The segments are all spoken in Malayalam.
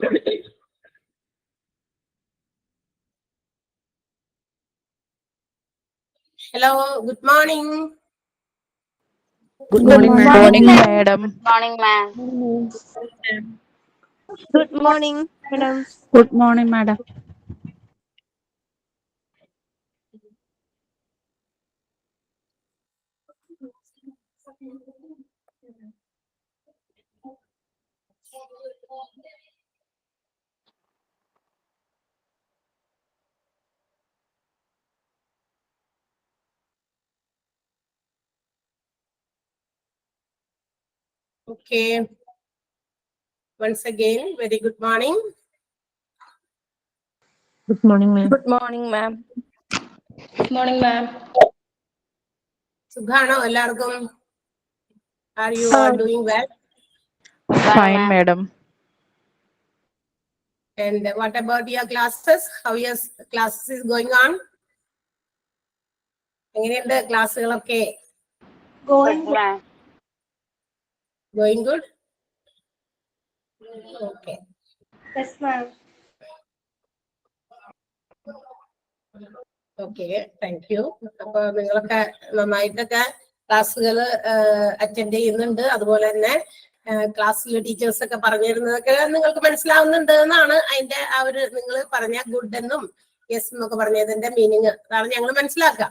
Hello, good morning. Good morning, madam. Good morning, ma'am. Good morning, madam. Good morning, madam. Okay. Once again, very good morning. Good morning, ma'am. Good morning, ma'am. Good morning, ma'am. Sukhano, ellarkum. Are you all doing well? Fine, madam. And what about your classes? How your classes is going on? എങ്ങനെയുണ്ട് ക്ലാസ്സുകളൊക്കെ? Good, ma'am. Going good? Okay. Yes, ma'am. Okay, thank U. അപ്പൊ നിങ്ങളൊക്കെ നന്നായിട്ടൊക്കെ ക്ലാസ്സുകൾ അറ്റൻഡ് ചെയ്യുന്നുണ്ട്. അതുപോലെ തന്നെ ക്ലാസ്സിലെ ടീച്ചേഴ്സ് ഒക്കെ പറഞ്ഞു തരുന്നതൊക്കെ നിങ്ങൾക്ക് മനസ്സിലാവുന്നുണ്ട് എന്നാണ് അതിന്റെ ആ ഒരു നിങ്ങൾ പറഞ്ഞ ഗുഡ് എന്നും യെസ് എന്നൊക്കെ പറഞ്ഞതിന്റെ മീനിങ് അതാണ് ഞങ്ങൾ മനസ്സിലാക്കുക.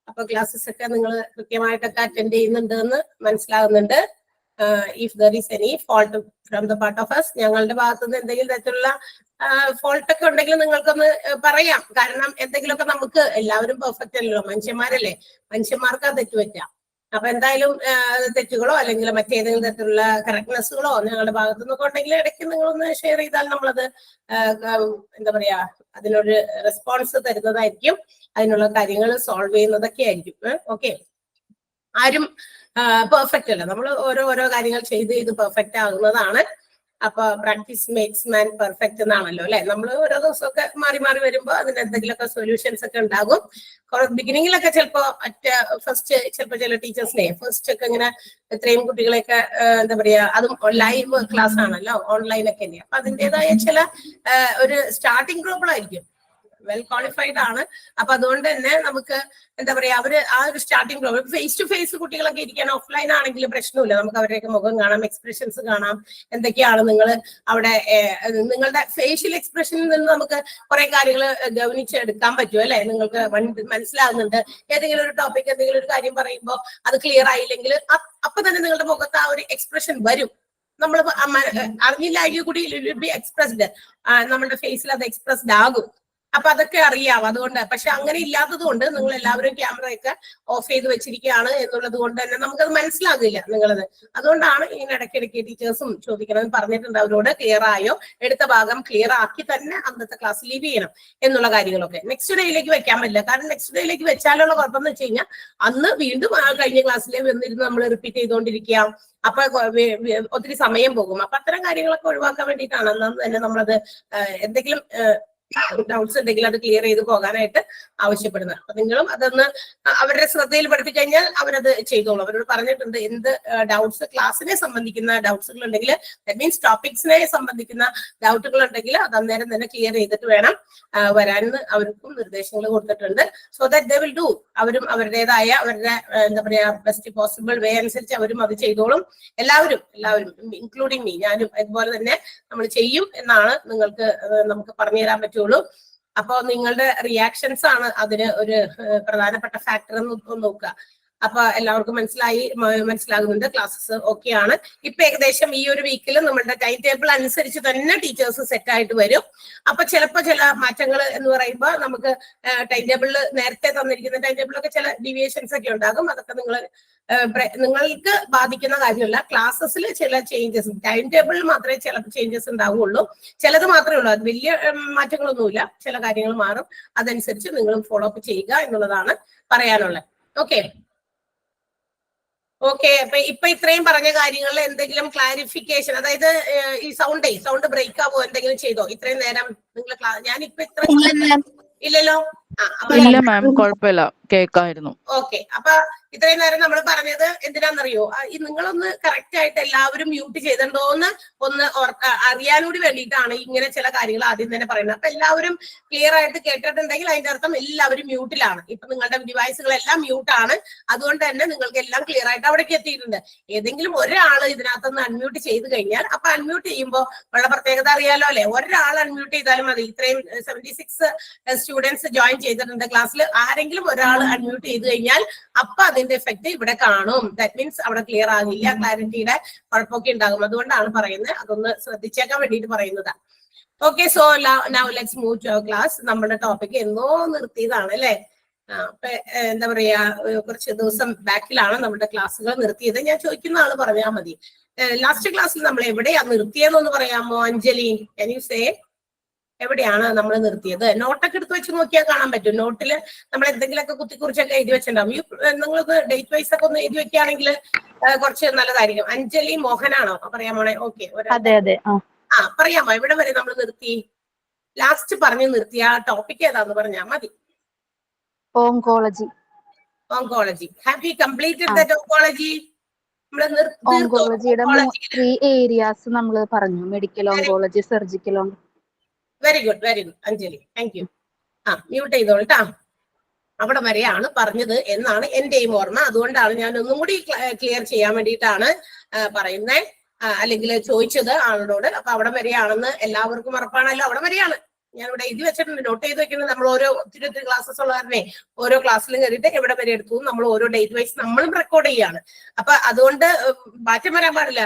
അപ്പൊ ക്ലാസ്സസ് ഒക്കെ നിങ്ങൾ കൃത്യമായിട്ടൊക്കെ അറ്റൻഡ് ചെയ്യുന്നുണ്ട് എന്ന് മനസ്സിലാകുന്നുണ്ട്. If there is any fault from the part of us, ഞങ്ങളുടെ ഭാഗത്തുനിന്ന് എന്തെങ്കിലും തരത്തിലുള്ള ഫോൾട്ട് ഒക്കെ ഉണ്ടെങ്കിൽ നിങ്ങൾക്കൊന്ന് പറയാം. കാരണം എന്തെങ്കിലുമൊക്കെ നമുക്ക് എല്ലാവരും പെർഫെക്റ്റ് അല്ലല്ലോ, മനുഷ്യന്മാരല്ലേ, മനുഷ്യന്മാർക്ക് അത് തെറ്റുപറ്റാം. അപ്പൊ എന്തായാലും തെറ്റുകളോ അല്ലെങ്കിൽ മറ്റേതെങ്കിലും തരത്തിലുള്ള കറക്റ്റ്നെസ്സുകളോ ഞങ്ങളുടെ ഭാഗത്തുനിന്നൊക്കെ ഉണ്ടെങ്കിൽ ഇടയ്ക്ക് നിങ്ങളൊന്ന് ഷെയർ ചെയ്താൽ നമ്മളത് എന്താ പറയാ അതിനൊരു റെസ്പോൺസ് തരുന്നതായിരിക്കും. അതിനുള്ള കാര്യങ്ങൾ സോൾവ് ചെയ്യുന്നതൊക്കെ ആയിരിക്കും. ഓക്കെ, ആരും പെർഫെക്റ്റ് അല്ല, നമ്മൾ ഓരോ കാര്യങ്ങൾ ചെയ്ത് പെർഫെക്റ്റ് ആകുന്നതാണ്. അപ്പൊ പ്രാക്ടീസ് മേക്സ് മാൻ പെർഫെക്റ്റ് എന്നാണല്ലോ അല്ലെ. നമ്മൾ ഓരോ ദിവസമൊക്കെ മാറി മാറി വരുമ്പോൾ അതിന് എന്തെങ്കിലുമൊക്കെ സൊല്യൂഷൻസ് ഒക്കെ ഉണ്ടാകും. ബിഗിനിങ്ങിലൊക്കെ ചിലപ്പോ ഫസ്റ്റ് ചിലപ്പോൾ ചില ടീച്ചേഴ്സിനെ ഫസ്റ്റ് ഒക്കെ ഇങ്ങനെ ഇത്രയും കുട്ടികളെയൊക്കെ എന്താ പറയാ, അതും ലൈവ് ക്ലാസ് ആണല്ലോ, ഓൺലൈനൊക്കെ അല്ലേ. അപ്പൊ അതിൻ്റെതായ ചില ഒരു സ്റ്റാർട്ടിങ് പ്രോബ്ലം ആയിരിക്കും. വെൽ ക്വാളിഫൈഡ് ആണ്. അപ്പൊ അതുകൊണ്ട് തന്നെ നമുക്ക് എന്താ പറയാ അവര് ആ ഒരു starting problem face to face കുട്ടികളൊക്കെ ഇരിക്കാൻ ഓഫ്ലൈൻ ആണെങ്കിലും പ്രശ്നമില്ല. നമുക്ക് അവരുടെയൊക്കെ മുഖം കാണാം, എക്സ്പ്രഷൻസ് കാണാം, എന്തൊക്കെയാണ് നിങ്ങൾ അവിടെ നിങ്ങളുടെ ഫേഷ്യൽ എക്സ്പ്രഷനിൽ നിന്ന് നമുക്ക് കുറെ കാര്യങ്ങൾ ഗവനിച്ചെടുക്കാൻ പറ്റും അല്ലെ. നിങ്ങൾക്ക് മനസ്സിലാകുന്നുണ്ട് ഏതെങ്കിലും ഒരു ടോപ്പിക് എന്തെങ്കിലും ഒരു കാര്യം പറയുമ്പോൾ അത് ക്ലിയർ ആയില്ലെങ്കിൽ അപ്പൊ തന്നെ നിങ്ങളുടെ മുഖത്ത് ആ ഒരു എക്സ്പ്രഷൻ വരും. നമ്മൾ അറിഞ്ഞില്ല കൂടി ബി എക്സ്പ്രസ്ഡ്, നമ്മുടെ ഫേസിൽ അത് എക്സ്പ്രസ്ഡ് ആകും. അപ്പൊ അതൊക്കെ അറിയാം. അതുകൊണ്ട് പക്ഷെ അങ്ങനെ ഇല്ലാത്തത് കൊണ്ട് നിങ്ങൾ എല്ലാവരും ക്യാമറയൊക്കെ ഓഫ് ചെയ്ത് വെച്ചിരിക്കുകയാണ് എന്നുള്ളത് കൊണ്ട് തന്നെ നമുക്കത് മനസ്സിലാകില്ല നിങ്ങളത്. അതുകൊണ്ടാണ് ഇങ്ങനെ ഇടയ്ക്കിടയ്ക്ക് ടീച്ചേഴ്സും ചോദിക്കണമെന്ന് പറഞ്ഞിട്ടുണ്ട് അവരോട്, ക്ലിയർ ആയോ, എടുത്ത ഭാഗം ക്ലിയർ ആക്കി തന്നെ അന്നത്തെ ക്ലാസ് ലീവ് ചെയ്യണം എന്നുള്ള കാര്യങ്ങളൊക്കെ. നെക്സ്റ്റ് ഡേയിലേക്ക് വെക്കാൻ പറ്റില്ല. കാരണം നെക്സ്റ്റ് ഡേയിലേക്ക് വെച്ചാലുള്ള കുഴപ്പമെന്ന് വെച്ച് കഴിഞ്ഞാൽ അന്ന് വീണ്ടും കഴിഞ്ഞ ക്ലാസ്സിലെ വന്നിരുന്ന് നമ്മൾ റിപ്പീറ്റ് ചെയ്തുകൊണ്ടിരിക്കുക. അപ്പൊ ഒത്തിരി സമയം പോകും. അപ്പൊ അത്തരം കാര്യങ്ങളൊക്കെ ഒഴിവാക്കാൻ വേണ്ടിയിട്ടാണ് അന്ന് തന്നെ നമ്മളത് എന്തെങ്കിലും ഡൗട്ട്സ് ഉണ്ടെങ്കിൽ അത് ക്ലിയർ ചെയ്ത് പോകാനായിട്ട് ആവശ്യപ്പെടുന്നത്. അപ്പൊ നിങ്ങളും അതൊന്ന് അവരുടെ ശ്രദ്ധയിൽ പഠിപ്പിച്ചു കഴിഞ്ഞാൽ അവരത് ചെയ്തോളും. അവരോട് പറഞ്ഞിട്ടുണ്ട് എന്ത് ഡൗട്ട്സ് ക്ലാസ്സിനെ സംബന്ധിക്കുന്ന ഡൗട്ട്സുകൾ ഉണ്ടെങ്കിൽ, ദാറ്റ് മീൻസ് ടോപ്പിക്സിനെ സംബന്ധിക്കുന്ന ഡൗട്ടുകൾ ഉണ്ടെങ്കിൽ അത് അന്നേരം തന്നെ ക്ലിയർ ചെയ്തിട്ട് വേണം വരാനെന്ന് അവർക്കും നിർദ്ദേശങ്ങൾ കൊടുത്തിട്ടുണ്ട്. So that they will do. അവരും അവരുടേതായ അവരുടെ എന്താ പറയാ ബെസ്റ്റ് പോസിബിൾ വേ അനുസരിച്ച് അവരും അത് ചെയ്തോളും. എല്ലാവരും ഇൻക്ലൂഡിങ് മീ, ഞാനും അതുപോലെ തന്നെ നമ്മൾ ചെയ്യും എന്നാണ് നമുക്ക് പറഞ്ഞു തരാൻ പറ്റുള്ളൂ. അപ്പൊ നിങ്ങളുടെ റിയാക്ഷൻസ് ആണ് അതിന് ഒരു പ്രധാനപ്പെട്ട ഫാക്ടർ എന്ന് നോക്കുക. അപ്പൊ എല്ലാവർക്കും മനസ്സിലാകുന്നുണ്ട്, ക്ലാസ്സസ് ഓക്കെ ആണ്. ഇപ്പൊ ഏകദേശം ഈ ഒരു വീക്കിൽ നമ്മുടെ ടൈം ടേബിൾ അനുസരിച്ച് തന്നെ ടീച്ചേഴ്സ് സെറ്റ് ആയിട്ട് വരും. അപ്പൊ ചിലപ്പോ ചില മാറ്റങ്ങൾ എന്ന് പറയുമ്പോൾ നമുക്ക് ടൈം ടേബിളിൽ നേരത്തെ തന്നിരിക്കുന്ന ടൈം ടേബിളൊക്കെ ചില ഡീവിയേഷൻസ് ഒക്കെ ഉണ്ടാകും. അതൊക്കെ നിങ്ങൾക്ക് ബാധിക്കുന്ന കാര്യമല്ല. ക്ലാസ്സസിൽ ചില ചേഞ്ചസ്, ടൈം ടേബിളിൽ മാത്രമേ ചില ചേഞ്ചസ് ഉണ്ടാവുകയുള്ളൂ. ചിലത് മാത്രമേ ഉള്ളൂ, അത് വലിയ മാറ്റങ്ങളൊന്നുമില്ല. ചില കാര്യങ്ങൾ മാറും, അതനുസരിച്ച് നിങ്ങളും ഫോളോ അപ്പ് ചെയ്യുക എന്നുള്ളതാണ് പറയാനുള്ളത്. ഓക്കെ, അപ്പൊ ഇപ്പൊ ഇത്രയും പറഞ്ഞ കാര്യങ്ങളിൽ എന്തെങ്കിലും ക്ലാരിഫിക്കേഷൻ, അതായത് ഈ സൗണ്ട് ബ്രേക്ക് ആവോ എന്തെങ്കിലും ചെയ്തോ ഇത്രയും നേരം നിങ്ങൾ ഞാനിപ്പോ ഇല്ലല്ലോ? ഇല്ല മാം, കുഴപ്പമില്ല, കേൾക്കായിരുന്നു. ഓക്കെ, അപ്പൊ ഇത്രയും നേരം നമ്മൾ പറഞ്ഞത് എന്തിനാണെന്നറിയോ? നിങ്ങളൊന്ന് കറക്റ്റ് ആയിട്ട് എല്ലാവരും മ്യൂട്ട് ചെയ്തിട്ടുണ്ടോന്ന് ഒന്ന് അറിയാനൂടി വേണ്ടിയിട്ടാണ് ഇങ്ങനെ ചില കാര്യങ്ങൾ ആദ്യം തന്നെ പറയുന്നത്. അപ്പൊ എല്ലാവരും ക്ലിയർ ആയിട്ട് കേട്ടിട്ടുണ്ടെങ്കിൽ അതിന്റെ അർത്ഥം എല്ലാവരും മ്യൂട്ടിലാണ്. ഇപ്പൊ നിങ്ങളുടെ ഡിവൈസുകളെല്ലാം മ്യൂട്ടാണ്. അതുകൊണ്ട് തന്നെ നിങ്ങൾക്ക് എല്ലാം ക്ലിയർ ആയിട്ട് അവിടേക്ക് എത്തിയിട്ടുണ്ട്. ഏതെങ്കിലും ഒരാൾ ഇതിനകത്തുനിന്ന് അൺമ്യൂട്ട് ചെയ്ത് കഴിഞ്ഞാൽ അപ്പൊ അൺമ്യൂട്ട് ചെയ്യുമ്പോൾ ഉള്ള പ്രത്യേകത അറിയാലോ അല്ലെ? ഒരാൾ അൺമ്യൂട്ട് ചെയ്താലും മതി. ഇത്രയും 76 സ്റ്റുഡൻസ് ജോയിൻ ചെയ്തിട്ടുണ്ട് ക്ലാസ്സിൽ. ആരെങ്കിലും ഒരാൾ അൺമ്യൂട്ട് ചെയ്ത് കഴിഞ്ഞാൽ അപ്പൊ അതിന്റെ എഫക്ട് ഇവിടെ കാണും. ദാറ്റ് മീൻസ് അവിടെ ക്ലിയർ ആകില്ല, ക്ലാരിറ്റിയുടെ കുഴപ്പമൊക്കെ ഉണ്ടാകും. അതുകൊണ്ടാണ് പറയുന്നത്. അതൊന്ന് ശ്രദ്ധിച്ചേക്കാൻ വേണ്ടിയിട്ട് പറയുന്നതാണ്. Okay, so now let's move to our class. നമ്മുടെ ടോപ്പിക് എന്നോ നിർത്തിയതാണ് അല്ലെ? അപ്പൊ എന്താ പറയാ, കുറച്ച് ദിവസം ബാക്കിലാണ് നമ്മുടെ ക്ലാസ്സുകൾ നിർത്തിയത്. ഞാൻ ചോദിക്കുന്ന ആള് പറഞ്ഞാൽ മതി. ലാസ്റ്റ് ക്ലാസ്സിൽ നമ്മൾ എവിടെയാ നിർത്തിയതെന്നൊന്ന് പറയാമോ? Anjali, can you say? എവിടെയാണ് നമ്മൾ നിർത്തിയത്? നോട്ടൊക്കെ എടുത്ത് വെച്ച് നോക്കിയാൽ കാണാൻ പറ്റും. നോട്ടില് നമ്മൾ എന്തെങ്കിലുമൊക്കെ കുത്തിക്കുറിച്ചൊക്കെ എഴുതി വെച്ചിട്ടുണ്ടാവും. നിങ്ങളൊന്ന് ഡേറ്റ് വൈസ് ഒക്കെ ഒന്ന് എഴുതി വെക്കുകയാണെങ്കിൽ കുറച്ച് നല്ലതായിരിക്കും. അഞ്ജലി മോഹനാണോ പറയാമോണെ? ഓക്കെ, പറയാമോ എവിടെ വരെ നമ്മൾ നിർത്തി? ലാസ്റ്റ് പറഞ്ഞു നിർത്തിയ ടോപ്പിക് ഏതാന്ന് പറഞ്ഞാൽ മതി. Oncology. Oncology. Have you completed that oncology? ഓങ്കോളജിയുടെ 3 ഏരിയാസ് നമ്മൾ പറഞ്ഞു. Medical oncology, surgical oncology. Very good Anjali, thank you. Mute ചെയ്തോളട്ടാ. അവിടെ വരെയാണ് പറഞ്ഞത് എന്നാണ് എന്റെയും ഓർമ്മ. അതുകൊണ്ടാണ് ഞാൻ ഒന്നും കൂടി ക്ലിയർ ചെയ്യാൻ വേണ്ടിയിട്ടാണ് പറയുന്നത്, അല്ലെങ്കിൽ ചോദിച്ചത് ആളോട്. അപ്പൊ അവിടെ വരെയാണെന്ന് എല്ലാവർക്കും ഉറപ്പാണല്ലോ? അവിടെ വരെയാണ്. ഞാനിവിടെ എഴുതി വെച്ചിട്ടുണ്ട്, നോട്ട് ചെയ്ത് വെക്കുന്നത്. നമ്മൾ ഓരോ ഒത്തിരി ക്ലാസ്സസ് ഉള്ള കാരണേ ഓരോ ക്ലാസ്സിലും കയറിയിട്ട് എവിടെ വരെ എടുത്തു നമ്മൾ ഓരോ ഡേറ്റ് വൈസ് നമ്മളും റെക്കോർഡ് ചെയ്യാണ്. അപ്പൊ അതുകൊണ്ട് മാറ്റം വരാൻ പാടില്ല.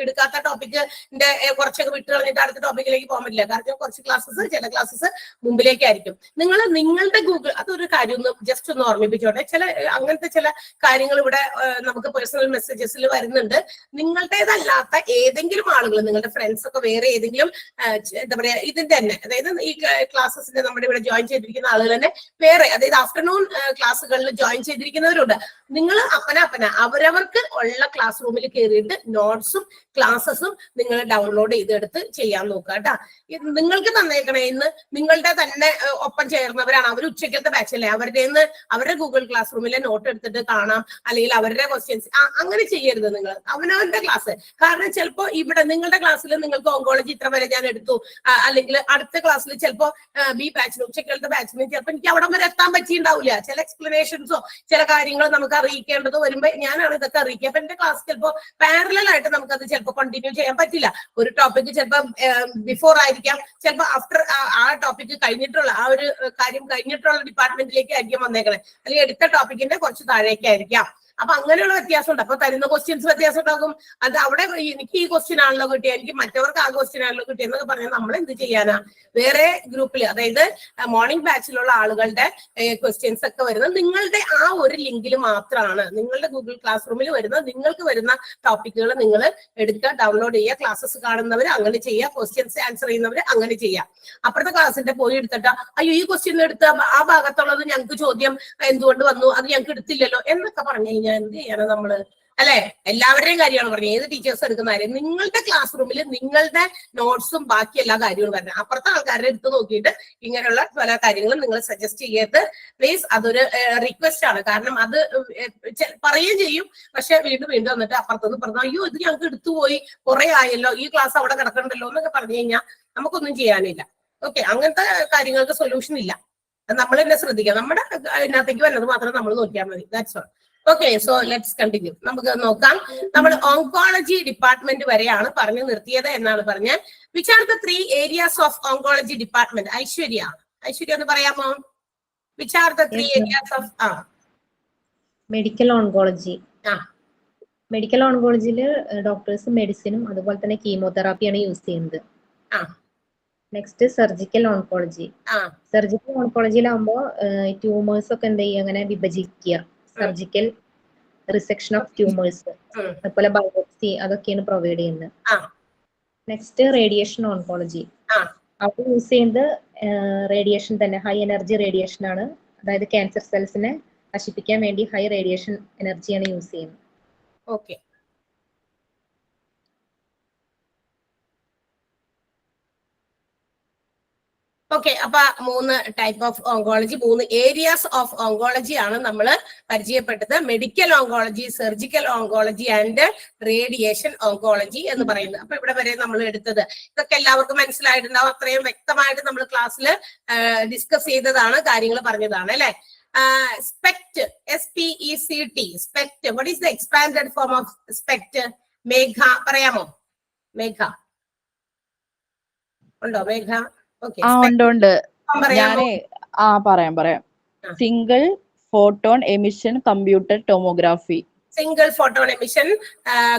എടുക്കാത്ത ടോപ്പിക്കിന്റെ കുറച്ചൊക്കെ വിട്ട് കളഞ്ഞിട്ട് അടുത്ത ടോപ്പിക്കിലേക്ക് പോകാൻ പറ്റില്ല. കാരണം കുറച്ച് ക്ലാസ്സസ്, ചില ക്ലാസ്സസ് മുമ്പിലേക്കായിരിക്കും. നിങ്ങളുടെ ഗൂഗിൾ, അതൊരു കാര്യം ഒന്ന് ജസ്റ്റ് ഒന്ന് ഓർമ്മിപ്പിച്ചോട്ടെ. അങ്ങനത്തെ ചില കാര്യങ്ങൾ ഇവിടെ നമുക്ക് പേഴ്സണൽ മെസ്സേജസിൽ വരുന്നുണ്ട്. നിങ്ങളുടേതല്ലാത്ത ഏതെങ്കിലും ആളുകൾ, നിങ്ങളുടെ ഫ്രണ്ട്സ് ഒക്കെ വേറെ ഏതെങ്കിലും എന്താ പറയാ ഇതിന്റെ തന്നെ, അതായത് ഈ ക്ലാസ്സസിന്റെ നമ്മുടെ ഇവിടെ ജോയിൻ ചെയ്തിരിക്കുന്ന ആളുകൾ തന്നെ വേറെ, അതായത് ആഫ്റ്റർനൂൺ ക്ലാസ്സുകളിൽ ജോയിൻ ചെയ്തിരിക്കുന്നവരുണ്ട്. നിങ്ങൾ അപ്പന അവരവർക്ക് ഉള്ള ക്ലാസ് റൂമിൽ കയറിയിട്ട് നോട്ട്സും ക്ലാസ്സസും നിങ്ങൾ ഡൗൺലോഡ് ചെയ്തെടുത്ത് ചെയ്യാൻ നോക്കുക കേട്ടാ. നിങ്ങൾക്ക് തന്നേക്കണേ ഇന്ന് നിങ്ങളുടെ തന്നെ ഒപ്പം ചേർന്നവരാണ്. അവർ ഉച്ചക്കത്തെ ബാച്ചല്ലേ, അവരുടെ ഗൂഗിൾ ക്ലാസ് റൂമിലെ നോട്ട് എടുത്തിട്ട് കാണാം, അല്ലെങ്കിൽ അവരുടെ ക്വസ്റ്റ്യൻസ്. അങ്ങനെ ചെയ്യരുത് നിങ്ങൾ, അവനവന്റെ ക്ലാസ്. കാരണം ചിലപ്പോ ഇവിടെ നിങ്ങളുടെ ക്ലാസ്സിൽ നിങ്ങൾക്ക് ഓങ്കോളജി ഇത്ര വരെ ഞാൻ എടുത്തു, അല്ലെങ്കിൽ അടുത്ത ക്ലാസ്സിൽ ചിലപ്പോ ബി ബാച്ചിന് ഉച്ചക്കലത്തെ ബാച്ചിന് ചിലപ്പോൾ എനിക്ക് അവിടെ വരെ എത്താൻ പറ്റിയിട്ടുണ്ടാവില്ല. ചില എക്സ്പ്ലനേഷൻസോ ചില കാര്യങ്ങൾ നമുക്ക് അറിയിക്കേണ്ടത് വരുമ്പോ ഞാനാണ് ഇതൊക്കെ അറിയിക്കുക. അപ്പൊ എന്റെ ക്ലാസ് ചിലപ്പോൾ പാരലൽ ആയിട്ട് നമുക്കത് ചിലപ്പോൾ കണ്ടിന്യൂ ചെയ്യാൻ പറ്റില്ല. ഒരു ടോപ്പിക് ചിലപ്പോൾ ബിഫോർ ആയിരിക്കാം, ചിലപ്പോൾ ആഫ്റ്റർ ആ ടോപ്പിക് കഴിഞ്ഞിട്ടുള്ള ആ ഒരു കാര്യം കഴിഞ്ഞിട്ടുള്ള ഡിപ്പാർട്ട്മെന്റിലേക്ക് ആയിരിക്കും വന്നേക്കണേ, അല്ലെങ്കിൽ എടുത്ത ടോപ്പിക്കിന്റെ കുറച്ച് താഴേക്കായിരിക്കാം. അപ്പൊ അങ്ങനെയുള്ള വ്യത്യാസം ഉണ്ട്. അപ്പൊ തരുന്ന ക്വസ്റ്റ്യൻസ് വ്യത്യാസം ഉണ്ടാകും. അത് അവിടെ എനിക്ക് ഈ ക്വസ്റ്റ്യൻ ആണല്ലോ കിട്ടിയ, എനിക്ക് മറ്റവർക്ക് ആ ക്വസ്റ്റ്യൻ ആണല്ലോ കിട്ടിയെന്നൊക്കെ പറഞ്ഞാൽ നമ്മൾ എന്ത് ചെയ്യാനാ? വേറെ ഗ്രൂപ്പിൽ, അതായത് മോർണിംഗ് ബാച്ചിലുള്ള ആളുകളുടെ ക്വസ്റ്റ്യൻസ് ഒക്കെ വരുന്നത് നിങ്ങളുടെ ആ ഒരു ലിങ്കിൽ മാത്രമാണ്. നിങ്ങളുടെ ഗൂഗിൾ ക്ലാസ് റൂമിൽ വരുന്ന നിങ്ങൾക്ക് വരുന്ന ടോപ്പിക്കുകൾ നിങ്ങൾ എടുക്കുക, ഡൗൺലോഡ് ചെയ്യുക. ക്ലാസ്സസ് കാണുന്നവർ അങ്ങനെ ചെയ്യുക, ക്വസ്റ്റ്യൻസ് ആൻസർ ചെയ്യുന്നവർ അങ്ങനെ ചെയ്യുക. അപ്പുറത്തെ ക്ലാസ്സിന്റെ പോയി എടുത്തിട്ട് അയ്യോ ഈ ക്വസ്റ്റ്യൻ എടുത്ത ആ ഭാഗത്തുള്ളത് ഞങ്ങൾക്ക് ചോദ്യം എന്തുകൊണ്ട് വന്നു, അത് ഞങ്ങൾക്ക് എടുത്തില്ലല്ലോ എന്നൊക്കെ പറഞ്ഞു കഴിഞ്ഞാൽ എന്ത് ചെയ്യാനാ നമ്മള്? അല്ലെ? എല്ലാവരുടെയും കാര്യമാണ് പറഞ്ഞത്. ഏത് ടീച്ചേഴ്സ് എടുക്കുന്ന കാര്യം, നിങ്ങളുടെ ക്ലാസ് റൂമിൽ നിങ്ങളുടെ നോട്ട്സും ബാക്കി എല്ലാ കാര്യങ്ങളും വരണം. അപ്പുറത്തെ ആൾക്കാരെ എടുത്ത് നോക്കിയിട്ട് ഇങ്ങനെയുള്ള പല കാര്യങ്ങളും നിങ്ങൾ സജസ്റ്റ് ചെയ്യരുത് പ്ലീസ്. അതൊരു റിക്വസ്റ്റ് ആണ്. കാരണം അത് പറയുകയും ചെയ്യും, പക്ഷെ വീണ്ടും വന്നിട്ട് അപ്പുറത്തുനിന്ന് പറഞ്ഞു അയ്യോ ഇത് ഞങ്ങൾക്ക് എടുത്തുപോയി, കുറെ ആയല്ലോ, ഈ ക്ലാസ് അവിടെ കിടക്കണ്ടല്ലോ എന്നൊക്കെ പറഞ്ഞു കഴിഞ്ഞാൽ നമുക്കൊന്നും ചെയ്യാനില്ല. ഓക്കെ, അങ്ങനത്തെ കാര്യങ്ങൾക്ക് സൊല്യൂഷൻ ഇല്ല. നമ്മൾ തന്നെ ശ്രദ്ധിക്കാം. നമ്മുടെ അതിനകത്തേക്ക് വരുന്നത് മാത്രം നമ്മൾ നോക്കിയാൽ മതി. That's all. Okay, so let's continue. നമുക്ക് നോക്കാം. നമ്മൾ ഓങ്കോളജി ഡിപ്പാർട്ട്മെന്റ് വരെയാണ് പറഞ്ഞു നിർത്തിയത് എന്നാണ് പറഞ്ഞത്. Which are the 3 areas of oncology department? Aishwarya ഒന്ന് പറയാമോ? Which are the 3 areas of medical oncology? Medical ഓങ്കോളജിയിൽ ഡോക്ടേഴ്സ് മെഡിസിനും അതുപോലെ തന്നെ കീമോതെറാപ്പിയാണ് യൂസ് ചെയ്യുന്നത്. Next surgical oncology. സർജിക്കൽ ഓങ്കോളജിയിലാകുമ്പോൾ ട്യൂമേഴ്സ് ഒക്കെ എന്ത് ചെയ്യുക, അങ്ങനെ വിഭജിക്കുക. സർജിക്കൽ റിസെക്ഷൻ ഓഫ് ട്യൂമേഴ്സ്, അതുപോലെ ബയോപ്സി, അതൊക്കെയാണ് പ്രൊവൈഡ് ചെയ്യുന്നത്. Next radiation oncology. അവിടെ യൂസ് ചെയ്യുന്നത് റേഡിയേഷൻ തന്നെ, ഹൈ എനർജി റേഡിയേഷൻ ആണ്. അതായത് ക്യാൻസർ സെൽസിനെ നശിപ്പിക്കാൻ വേണ്ടി ഹൈ റേഡിയേഷൻ എനർജിയാണ് യൂസ് ചെയ്യുന്നത്. ഓക്കെ, ഓക്കെ, അപ്പൊ 3 type of oncology, 3 areas of oncology ആണ് നമ്മൾ പരിചയപ്പെട്ടത്. Medical oncology, surgical oncology and radiation oncology എന്ന് പറയുന്നത്. അപ്പൊ ഇവിടെ വരെ നമ്മൾ എടുത്തത് ഇതൊക്കെ എല്ലാവർക്കും മനസ്സിലായിട്ടുണ്ടാവും. അത്രയും വ്യക്തമായിട്ട് നമ്മൾ ക്ലാസ്സിൽ ഡിസ്കസ് ചെയ്തതാണ്, കാര്യങ്ങൾ പറഞ്ഞതാണ് അല്ലെ. SPECT, SPECT, SPECT, what is the expanded form of SPECT? മേഘ പറയാമോ? മേഘ ഉണ്ടോ? മേഘ ഉണ്ട്. ഞാനേ പറയാം. Single photon emission computer tomography. Single photon emission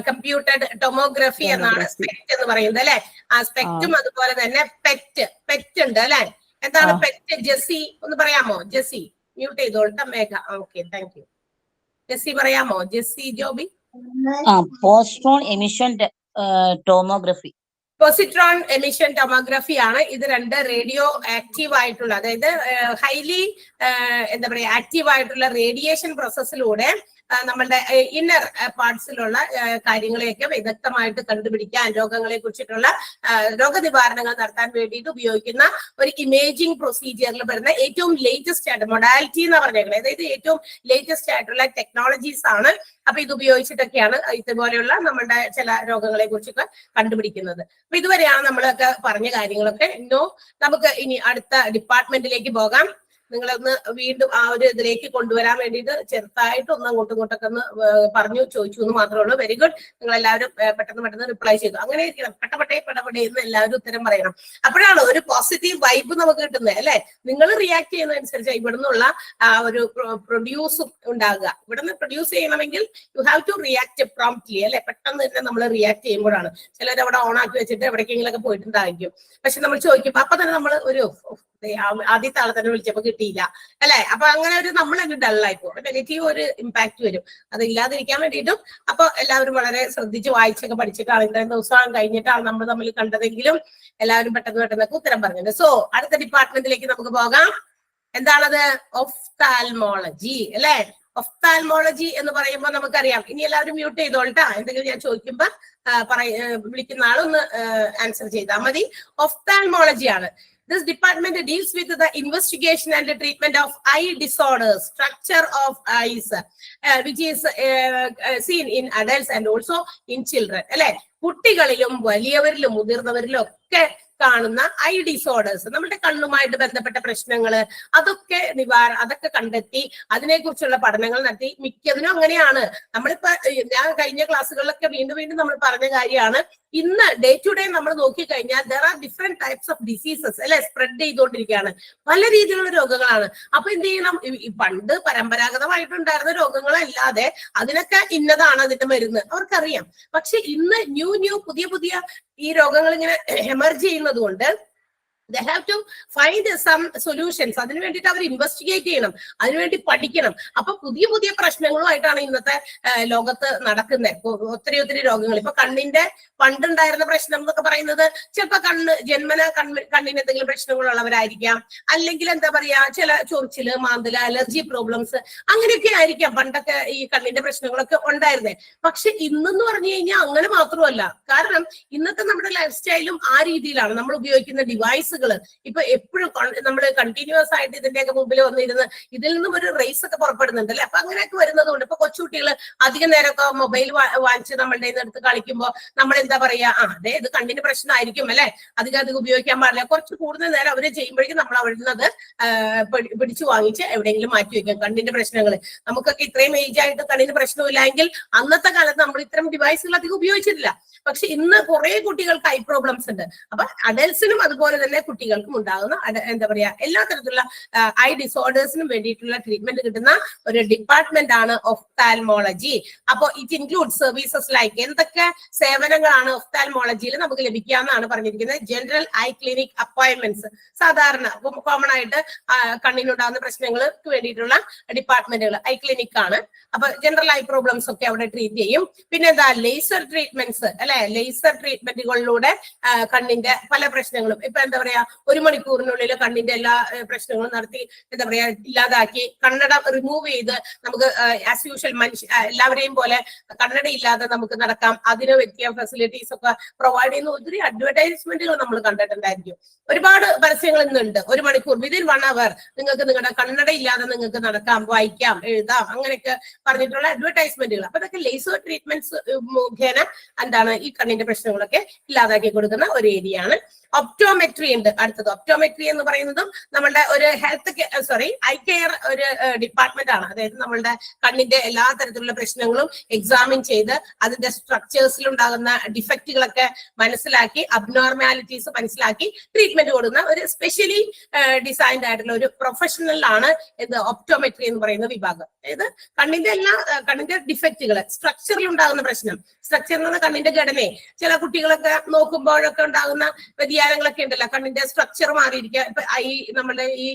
computed tomography എന്നാണ് സ്പെക്ട് എന്ന് പറയുന്നത് അല്ലെ. ആ സ്പെക്റ്റും അതുപോലെ തന്നെ പെറ്റ് ഉണ്ട് അല്ലെ. എന്താണ് പെറ്റ്? ജെസ്സി ഒന്ന് പറയാമോ? ജെസ്സി മ്യൂട്ട് ചെയ്തോളട്ടെ. Megha okay, thank you. Jessy പറയാമോ? Jessy Joby. Positron emission tomography. Positron emission tomography ആണ്. ഇത് 2 റേഡിയോ ആക്റ്റീവ് ആയിട്ടുള്ള, അതായത് ഹൈലി എന്താ പറയാ ആക്റ്റീവ് ആയിട്ടുള്ള റേഡിയേഷൻ പ്രോസസ്സിലൂടെ നമ്മളുടെ ഇന്നർ പാർട്സിലുള്ള കാര്യങ്ങളെയൊക്കെ വിദഗ്ധമായിട്ട് കണ്ടുപിടിക്കാൻ, രോഗങ്ങളെ കുറിച്ചിട്ടുള്ള രോഗനിവാരണങ്ങൾ നടത്താൻ വേണ്ടിയിട്ട് ഉപയോഗിക്കുന്ന ഒരു ഇമേജിംഗ് പ്രൊസീജിയറിൽ വരുന്ന ഏറ്റവും ലേറ്റസ്റ്റ് ആയിട്ട് മൊഡാലിറ്റി എന്ന് പറഞ്ഞേക്കുന്നത്, അതായത് ഏറ്റവും ലേറ്റസ്റ്റ് ആയിട്ടുള്ള ടെക്നോളജീസ് ആണ്. അപ്പൊ ഇത് ഉപയോഗിച്ചിട്ടൊക്കെയാണ് ഇതുപോലെയുള്ള നമ്മുടെ ചില രോഗങ്ങളെ കുറിച്ചൊക്കെ കണ്ടുപിടിക്കുന്നത്. അപ്പൊ ഇതുവരെയാണ് നമ്മളൊക്കെ പറഞ്ഞ കാര്യങ്ങളൊക്കെ. നമുക്ക് ഇനി അടുത്ത ഡിപ്പാർട്ട്മെന്റിലേക്ക് പോകാം. നിങ്ങളൊന്ന് വീണ്ടും ആ ഒരു ഇതിലേക്ക് കൊണ്ടുവരാൻ വേണ്ടിയിട്ട് ചെറുതായിട്ട് ഒന്ന് അങ്ങോട്ടും ഇങ്ങോട്ടൊക്കെ ഒന്ന് പറഞ്ഞു ചോദിച്ചു എന്ന് മാത്രമേ ഉള്ളൂ. Very good. നിങ്ങൾ എല്ലാവരും പെട്ടെന്ന് റിപ്ലൈ ചെയ്തു. അങ്ങനെ ഇരിക്കണം, പെടപെടേ എന്ന് എല്ലാവരും ഉത്തരം പറയണം. അപ്പോഴാണ് ഒരു പോസിറ്റീവ് വൈബ് നമുക്ക് കിട്ടുന്നത് അല്ലെ. നിങ്ങൾ റിയാക്ട് ചെയ്യുന്നതനുസരിച്ച് ഇവിടെ നിന്നുള്ള ഒരു പ്രൊഡ്യൂസും ഉണ്ടാകുക. ഇവിടെ നിന്ന് പ്രൊഡ്യൂസ് ചെയ്യണമെങ്കിൽ you have to react promptly അല്ലെ. പെട്ടെന്ന് തന്നെ നമ്മൾ റിയാക്ട് ചെയ്യുമ്പോഴാണ്. ചിലർ അവിടെ ഓൺ ആക്കി വെച്ചിട്ട് എവിടേക്കെങ്കിലൊക്കെ പോയിട്ടുണ്ടായിരിക്കും. പക്ഷെ നമ്മൾ ചോദിക്കുമ്പോൾ അപ്പൊ തന്നെ നമ്മൾ ഒരു ആദ്യത്തെ ആളെ തന്നെ വിളിച്ചപ്പോ കിട്ടിയില്ല അല്ലെ. അപ്പൊ അങ്ങനെ ഒരു നമ്മൾ അങ്ങ് ഡള്ളായി പോകും, നെഗറ്റീവ് ഒരു ഇമ്പാക്ട് വരും. അത് ഇല്ലാതിരിക്കാൻ വേണ്ടിയിട്ടും അപ്പൊ എല്ലാവരും വളരെ ശ്രദ്ധിച്ച് വായിച്ചൊക്കെ പഠിച്ചിട്ടാണ്, ഇത്രയും ദിവസം കഴിഞ്ഞിട്ടാണ് നമ്മൾ തമ്മിൽ കണ്ടതെങ്കിലും എല്ലാവരും പെട്ടെന്നൊക്കെ ഉത്തരം പറഞ്ഞത്. സോ അടുത്ത ഡിപ്പാർട്ട്മെന്റിലേക്ക് നമുക്ക് പോകാം. എന്താണത്? ഒഫ്താൽമോളജി അല്ലെ. ഒഫ്താൽമോളജി എന്ന് പറയുമ്പോൾ നമുക്കറിയാം. ഇനി എല്ലാവരും മ്യൂട്ട് ചെയ്തോൾട്ടാ. എന്തെങ്കിലും ഞാൻ ചോദിക്കുമ്പോ വിളിക്കുന്ന ആളൊന്ന് ആൻസർ ചെയ്താൽ മതി. ഒഫ്താൽമോളജി ആണ്. This department deals with the investigation and the treatment of eye disorders, structure of eyes, which is seen in adults and also in children. അല്ലെ, കുട്ടികളിലും വലിയവരിലും മുതിർന്നവരിലും ഒക്കെ കാണുന്ന ഐ ഡിസോർഡേഴ്സ്, നമ്മുടെ കണ്ണുമായിട്ട് ബന്ധപ്പെട്ട പ്രശ്നങ്ങള്, അതൊക്കെ കണ്ടെത്തി അതിനെക്കുറിച്ചുള്ള പഠനങ്ങൾ നടത്തി. മിക്കതിനും അങ്ങനെയാണ്. നമ്മളിപ്പോ ഞാൻ കഴിഞ്ഞ ക്ലാസ്സുകളിലൊക്കെ വീണ്ടും നമ്മൾ പറഞ്ഞ കാര്യമാണ്. ഇന്ന് ഡേ ടു ഡേ നമ്മൾ നോക്കിക്കഴിഞ്ഞാൽ there are different types of diseases അല്ലെ, സ്പ്രെഡ് ചെയ്തുകൊണ്ടിരിക്കുകയാണ്. പല രീതിയിലുള്ള രോഗങ്ങളാണ്. അപ്പൊ എന്ത് ചെയ്യണം? പണ്ട് പരമ്പരാഗതമായിട്ടുണ്ടായിരുന്ന രോഗങ്ങളല്ലാതെ അതിനൊക്കെ ഇന്നതാണ് അതിന്റെ മരുന്ന് അവർക്കറിയാം. പക്ഷെ ഇന്ന് ന്യൂ പുതിയ ഈ രോഗങ്ങൾ ഇങ്ങനെ എമർജ് ചെയ്യുന്നത് കൊണ്ട് they have to find some solutions. അതിനു വേണ്ടിയിട്ട് അവർ ഇൻവെസ്റ്റിഗേറ്റ് ചെയ്യണം, അതിനുവേണ്ടി പഠിക്കണം. അപ്പൊ പുതിയ പ്രശ്നങ്ങളുമായിട്ടാണ് ഇന്നത്തെ ലോകത്ത് നടക്കുന്നത്. ഒത്തിരി രോഗങ്ങൾ. ഇപ്പൊ കണ്ണിന്റെ പണ്ടുണ്ടായിരുന്ന പ്രശ്നം എന്നൊക്കെ പറയുന്നത് ചിലപ്പോ ജന്മന കണ്ണിന് എന്തെങ്കിലും പ്രശ്നങ്ങളുള്ളവരായിരിക്കാം, അല്ലെങ്കിൽ എന്താ പറയാ ചില ചൊറിച്ചില്, മാന്തല്, അലർജി പ്രോബ്ലംസ് അങ്ങനെയൊക്കെ ആയിരിക്കാം പണ്ടൊക്കെ ഈ കണ്ണിന്റെ പ്രശ്നങ്ങളൊക്കെ ഉണ്ടായിരുന്നത്. പക്ഷെ ഇന്നെന്ന് പറഞ്ഞു കഴിഞ്ഞാൽ അങ്ങനെ മാത്രമല്ല. കാരണം ഇന്നത്തെ നമ്മുടെ ലൈഫ് സ്റ്റൈലും ആ രീതിയിലാണ്. നമ്മൾ ഉപയോഗിക്കുന്ന ഡിവൈസ് ഇപ്പൊ എപ്പോഴും നമ്മൾ കണ്ടിന്യൂസ് ആയിട്ട് ഇതിന്റെയൊക്കെ മുമ്പിൽ വന്നിരുന്ന് ഇതിൽ നിന്നും ഒരു റേസ് ഒക്കെ പുറപ്പെടുന്നുണ്ട് അല്ലെ. അപ്പൊ അങ്ങനെയൊക്കെ വരുന്നത് കൊണ്ട് ഇപ്പൊ കൊച്ചുകുട്ടികൾ അധികം നേരമൊക്കെ മൊബൈൽ വാങ്ങിച്ച് നമ്മളുടെ എടുത്ത് കളിക്കുമ്പോൾ നമ്മൾ എന്താ പറയാ, അതെ ഇത് കണ്ണിന് പ്രശ്നമായിരിക്കും അല്ലെ, അധികം ഉപയോഗിക്കാൻ പാടില്ല. കുറച്ച് കൂടുതൽ നേരം അവര് ചെയ്യുമ്പോഴേക്കും നമ്മൾ അവിടെ നിന്ന് അത് പിടിച്ചു വാങ്ങിച്ച് എവിടെയെങ്കിലും മാറ്റി വെക്കാം. കണ്ണിന്റെ പ്രശ്നങ്ങൾ നമുക്കൊക്കെ ഇത്രയും ഏജ് ആയിട്ട് കണ്ണിന് പ്രശ്നമില്ലെങ്കിൽ അന്നത്തെ കാലത്ത് നമ്മൾ ഇത്തരം ഡിവൈസുകൾ അധികം ഉപയോഗിച്ചിട്ടില്ല. പക്ഷെ ഇന്ന് കുറെ കുട്ടികൾക്ക് ഐ പ്രോബ്ലംസ് ഉണ്ട്. അപ്പൊ അഡൽസിനും അതുപോലെ തന്നെ കുട്ടികൾക്കും ഉണ്ടാകുന്ന എന്താ പറയാ എല്ലാ തരത്തിലുള്ള ഐ ഡിസോർഡേഴ്സിനും വേണ്ടിയിട്ടുള്ള ട്രീറ്റ്മെന്റ് കിട്ടുന്ന ഒരു ഡിപ്പാർട്ട്മെന്റ് ആണ് ഒഫ്താൽമോളജി. അപ്പൊ ഇറ്റ് ഇൻക്ലൂഡ് സർവീസസ് ലൈക്ക് എന്തൊക്കെ സേവനങ്ങളാണ് ഒഫ്താൽമോളജിയിൽ നമുക്ക് ലഭിക്കാമെന്നാണ് പറഞ്ഞിരിക്കുന്നത്. ജനറൽ ഐ ക്ലിനിക് അപ്പോയിന്റ്മെന്റ്സ്, സാധാരണ കോമൺ ആയിട്ട് കണ്ണിനുണ്ടാകുന്ന പ്രശ്നങ്ങൾക്ക് വേണ്ടിയിട്ടുള്ള ഡിപ്പാർട്ട്മെന്റുകൾ ഐ ക്ലിനിക് ആണ്. അപ്പൊ ജനറൽ ഐ പ്രോബ്ലംസ് ഒക്കെ അവിടെ ട്രീറ്റ് ചെയ്യും. പിന്നെ എന്താ ലേസർ ട്രീറ്റ്മെന്റ്സ് അല്ലെ, ലേസർ ട്രീറ്റ്മെന്റുകളിലൂടെ കണ്ണിന്റെ പല പ്രശ്നങ്ങളും ഇപ്പൊ എന്താ പറയാ പറയാ 1 മണിക്കൂറിനുള്ളിൽ കണ്ണിന്റെ എല്ലാ പ്രശ്നങ്ങളും നടത്തി എന്താ പറയാ ഇല്ലാതാക്കി കണ്ണട റിമൂവ് ചെയ്ത് നമുക്ക് ആസ് യൂഷ്വൽ എല്ലാവരെയും പോലെ കണ്ണട ഇല്ലാതെ നമുക്ക് നടക്കാം. അതിന് പറ്റിയ ഫെസിലിറ്റീസ് ഒക്കെ പ്രൊവൈഡ് ചെയ്യുന്ന ഒത്തിരി അഡ്വർടൈസ്മെന്റുകൾ നമ്മൾ കണ്ടിട്ടുണ്ടായിരിക്കും. ഒരുപാട് പരസ്യങ്ങൾ ഇന്നുണ്ട്. 1 മണിക്കൂർ വിതിൻ 1 അവർ നിങ്ങൾക്ക് നിങ്ങളുടെ കണ്ണട ഇല്ലാതെ നിങ്ങൾക്ക് നടക്കാം, വായിക്കാം, എഴുതാം, അങ്ങനെയൊക്കെ പറഞ്ഞിട്ടുള്ള അഡ്വർടൈസ്മെന്റുകൾ. അപ്പൊ അതൊക്കെ ലേസർ ട്രീറ്റ്മെന്റ്സ് മുഖേന എന്താണ് ഈ കണ്ണിന്റെ പ്രശ്നങ്ങളൊക്കെ ഇല്ലാതാക്കി കൊടുക്കുന്ന ഒരു ഏരിയ ആണ്. ഒപ്റ്റോമെട്രി ഉണ്ട് അടുത്തത്. ഒപ്റ്റോമെട്രി എന്ന് പറയുന്നതും നമ്മളുടെ ഒരു ഐ കെയർ ഒരു ഡിപ്പാർട്ട്മെന്റ് ആണ്. അതായത് നമ്മളുടെ കണ്ണിന്റെ എല്ലാ തരത്തിലുള്ള പ്രശ്നങ്ങളും എക്സാമിൻ ചെയ്ത് അതിന്റെ സ്ട്രക്ചേഴ്സിൽ ഉണ്ടാകുന്ന ഡിഫക്റ്റുകളൊക്കെ മനസ്സിലാക്കി അബ്നോർമാലിറ്റീസ് മനസ്സിലാക്കി ട്രീറ്റ്മെന്റ് കൊടുക്കുന്ന ഒരു സ്പെഷ്യലി ഡിസൈൻഡ് ആയിട്ടുള്ള ഒരു പ്രൊഫഷണൽ ആണ് ഇത് ഒപ്റ്റോമെട്രി എന്ന് പറയുന്ന വിഭാഗം. അതായത് കണ്ണിന്റെ ഡിഫക്റ്റുകൾ സ്ട്രക്ചറിൽ ഉണ്ടാകുന്ന പ്രശ്നം, സ്ട്രക്ചർ എന്ന് പറഞ്ഞാൽ കണ്ണിന്റെ ഘടനയെ ചില കുട്ടികളൊക്കെ നോക്കുമ്പോഴൊക്കെ ഉണ്ടാകുന്ന വ്യതിയാനങ്ങളൊക്കെ ഉണ്ടല്ലോ, കണ്ണിന്റെ സ്ട്രക്ചർ മാറിയിരിക്കുക. ഇപ്പൊ നമ്മുടെ ഈ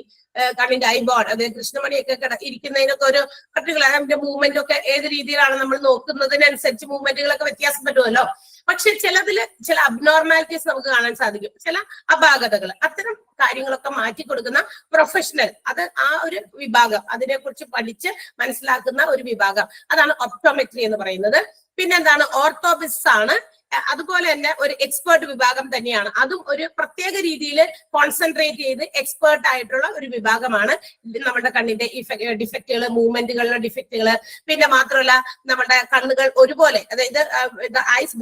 കണ്ണിന്റെ ഐബോൾ അതായത് കൃഷ്ണമണിയൊക്കെ ഇരിക്കുന്നതിനൊക്കെ ഒരു പർട്ടിക്കുലർ അതിന്റെ മൂവ്മെന്റ് ഒക്കെ ഏത് രീതിയിലാണ് നമ്മൾ നോക്കുന്നതിനനുസരിച്ച് മൂവ്മെന്റുകളൊക്കെ വ്യത്യാസം പറ്റുമല്ലോ. പക്ഷെ ചില അബ്നോർമാലിറ്റീസ് നമുക്ക് കാണാൻ സാധിക്കും, ചില അപാകതകൾ. അത്തരം കാര്യങ്ങളൊക്കെ മാറ്റി കൊടുക്കുന്ന പ്രൊഫഷണൽ, അത് ആ ഒരു വിഭാഗം, അതിനെക്കുറിച്ച് പഠിച്ച് മനസ്സിലാക്കുന്ന ഒരു വിഭാഗം, അതാണ് ഒപ്റ്റോമെട്രി എന്ന് പറയുന്നത്. പിന്നെന്താണ് ഓർത്തോപിസ്റ്റ് ആണ്. അതുപോലെ തന്നെ ഒരു എക്സ്പേർട്ട് വിഭാഗം തന്നെയാണ്. അതും ഒരു പ്രത്യേക രീതിയിൽ കോൺസെൻട്രേറ്റ് ചെയ്ത് എക്സ്പേർട്ട് ആയിട്ടുള്ള ഒരു വിഭാഗമാണ്. നമ്മുടെ കണ്ണിന്റെ ഡിഫക്റ്റുകൾ, മൂവ്മെന്റുകളിലെ ഡിഫക്റ്റുകൾ, പിന്നെ മാത്രമല്ല നമ്മുടെ കണ്ണുകൾ ഒരുപോലെ, അതായത്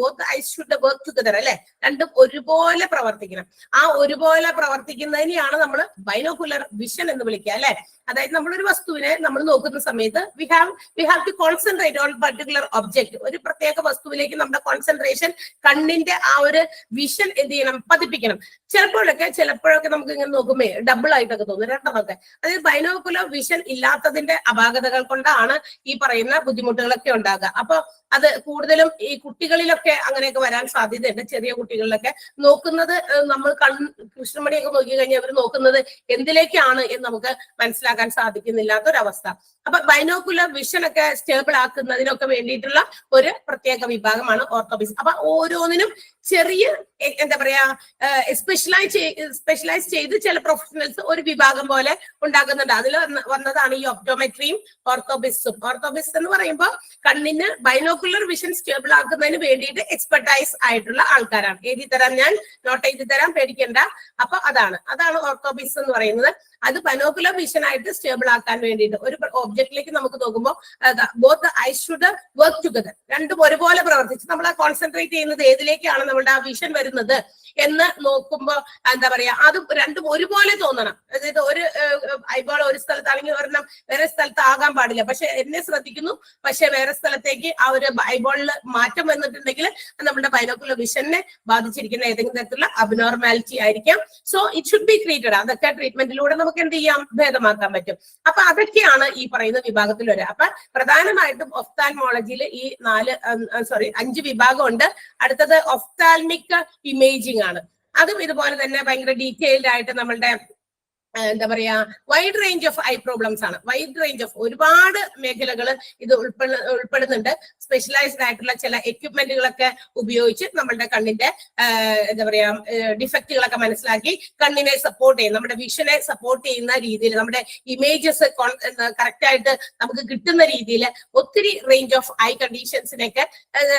both eyes should work together അല്ലെ, രണ്ടും ഒരുപോലെ പ്രവർത്തിക്കണം. ആ ഒരുപോലെ പ്രവർത്തിക്കുന്നതിനെയാണ് നമ്മൾ ബൈനോക്കുലർ വിഷൻ എന്ന് വിളിക്കുക അല്ലെ. അതായത് നമ്മളൊരു വസ്തുവിനെ നമ്മൾ നോക്കുന്ന സമയത്ത് we have to concentrate on particular object. ഒരു പ്രത്യേക വസ്തുവിലേക്ക് നമ്മുടെ കോൺസെൻട്രേഷൻ, കണ്ണിന്റെ ആ ഒരു വിഷൻ എന്ത് ചെയ്യണം, പതിപ്പിക്കണം. ചിലപ്പോഴൊക്കെ നമുക്ക് ഇങ്ങനെ നോക്കുമ്പോ ഡബിൾ ആയിട്ടൊക്കെ തോന്നും, രണ്ടെണ്ണമൊക്കെ. അതായത് ബൈനോക്കുലർ വിഷൻ ഇല്ലാത്തതിന്റെ അപാകതകൾ കൊണ്ടാണ് ഈ പറയുന്ന ബുദ്ധിമുട്ടുകളൊക്കെ ഉണ്ടാകുക. അപ്പൊ അത് കൂടുതലും ഈ കുട്ടികളിലൊക്കെ അങ്ങനെയൊക്കെ വരാൻ സാധ്യതയുണ്ട്. ചെറിയ കുട്ടികളിലൊക്കെ നോക്കുന്നത് നമ്മൾ കൃഷ്ണമണിയൊക്കെ നോക്കി കഴിഞ്ഞാൽ അവർ നോക്കുന്നത് എന്തിലേക്കാണ് എന്ന് നമുക്ക് മനസ്സിലാക്കാൻ സാധിക്കുന്നില്ലാത്തൊരവസ്ഥ. അപ്പൊ ബൈനോക്കുലർ വിഷൻ ഒക്കെ സ്റ്റേബിൾ ആക്കുന്നതിനൊക്കെ വേണ്ടിയിട്ടുള്ള ഒരു പ്രത്യേക വിഭാഗമാണ് ഓർത്തോപിസ്റ്റ്. അപ്പൊ ഓരോന്നിനും ചെറിയ എന്താ പറയാ സ്പെഷ്യലൈസ് ചെയ്ത് ചില പ്രൊഫഷണൽസ് ഒരു വിഭാഗം പോലെ ഉണ്ടാക്കുന്നുണ്ട്. അതിൽ വന്നതാണ് ഈ ഒപ്റ്റോമെട്രിയും ഓർത്തോപിസ്റ്റും. ഓർത്തോപിസ്റ്റ് എന്ന് പറയുമ്പോൾ കണ്ണിന് ബൈനോക്കുലർ വിഷൻ സ്റ്റേബിൾ ആക്കുന്നതിന് വേണ്ടിയിട്ട് എക്സ്പെർട്ടൈസ് ആയിട്ടുള്ള ആൾക്കാരാണ്. എഴുതി തരാം, ഞാൻ നോട്ട് ചെയ്ത് തരാം, പേടിക്കണ്ട. അപ്പൊ അതാണ് ഓർത്തോപിസ്റ്റ് എന്ന് പറയുന്നത്. അത് ബൈനോക്കുലർ വിഷൻ ആയിട്ട് സ്റ്റേബിൾ ആക്കാൻ വേണ്ടിയിട്ട് ഒരു ഒബ്ജക്റ്റിലേക്ക് നമുക്ക് നോക്കുമ്പോൾ both I should work together, രണ്ടും ഒരുപോലെ പ്രവർത്തിച്ച് നമ്മൾ കോൺസെൻട്രേറ്റ് ചെയ്യുന്നത് ഏതിലേക്കാണ് നമ്മുടെ ആ വിഷൻ വരുന്നത് എന്ന് നോക്കുമ്പോ എന്താ പറയാ, അത് രണ്ടും ഒരുപോലെ തോന്നണം. അതായത് ഒരു ഐബോൾ ഒരു സ്ഥലത്താണെങ്കിൽ ഒരെണ്ണം വേറെ സ്ഥലത്ത് ആകാൻ പാടില്ല. പക്ഷെ എന്നെ ശ്രദ്ധിക്കുന്നു, പക്ഷെ വേറെ സ്ഥലത്തേക്ക് ആ ഒരു ഐബോളിൽ മാറ്റം വന്നിട്ടുണ്ടെങ്കിൽ നമ്മുടെ ബൈനോക്കുലർ വിഷനെ ബാധിച്ചിരിക്കുന്ന ഏതെങ്കിലും തരത്തിലുള്ള അബ്നോർമാലിറ്റി ആയിരിക്കാം. So it should be treated. അതൊക്കെ ട്രീറ്റ്മെന്റിലൂടെ നമുക്ക് എന്ത് ചെയ്യാം, ഭേദമാക്കാൻ പറ്റും. അപ്പൊ അതൊക്കെയാണ് ഈ പറയുന്ന വിഭാഗത്തിൽ വരിക. അപ്പൊ പ്രധാനമായിട്ടും ഒഫ്താൽമോളജിയിൽ ഈ 5 വിഭാഗം ഉണ്ട്. അടുത്തത് ഒഫ്താൽമിക് ഇമേജിംഗ് ആണ്. അതും ഇതുപോലെ തന്നെ ഭയങ്കര ഡീറ്റെയിൽഡ് ആയിട്ട് നമ്മളുടെ എന്താ പറയാ wide range of I problems ആണ്. വൈഡ് റേഞ്ച് ഓഫ് ഒരുപാട് മേഖലകൾ ഇത് ഉൾപ്പെടുന്നുണ്ട്. സ്പെഷ്യലൈസ്ഡ് ആയിട്ടുള്ള ചില എക്യുപ്മെന്റുകളൊക്കെ ഉപയോഗിച്ച് നമ്മളുടെ കണ്ണിന്റെ എന്താ പറയാ ഡിഫക്റ്റുകളൊക്കെ മനസ്സിലാക്കി കണ്ണിനെ സപ്പോർട്ട് ചെയ്യും, നമ്മുടെ വിഷനെ സപ്പോർട്ട് ചെയ്യുന്ന രീതിയിൽ, നമ്മുടെ ഇമേജസ് കറക്റ്റ് ആയിട്ട് നമുക്ക് കിട്ടുന്ന രീതിയിൽ ഒത്തിരി റേഞ്ച് ഓഫ് ഐ കണ്ടീഷൻസിനെയൊക്കെ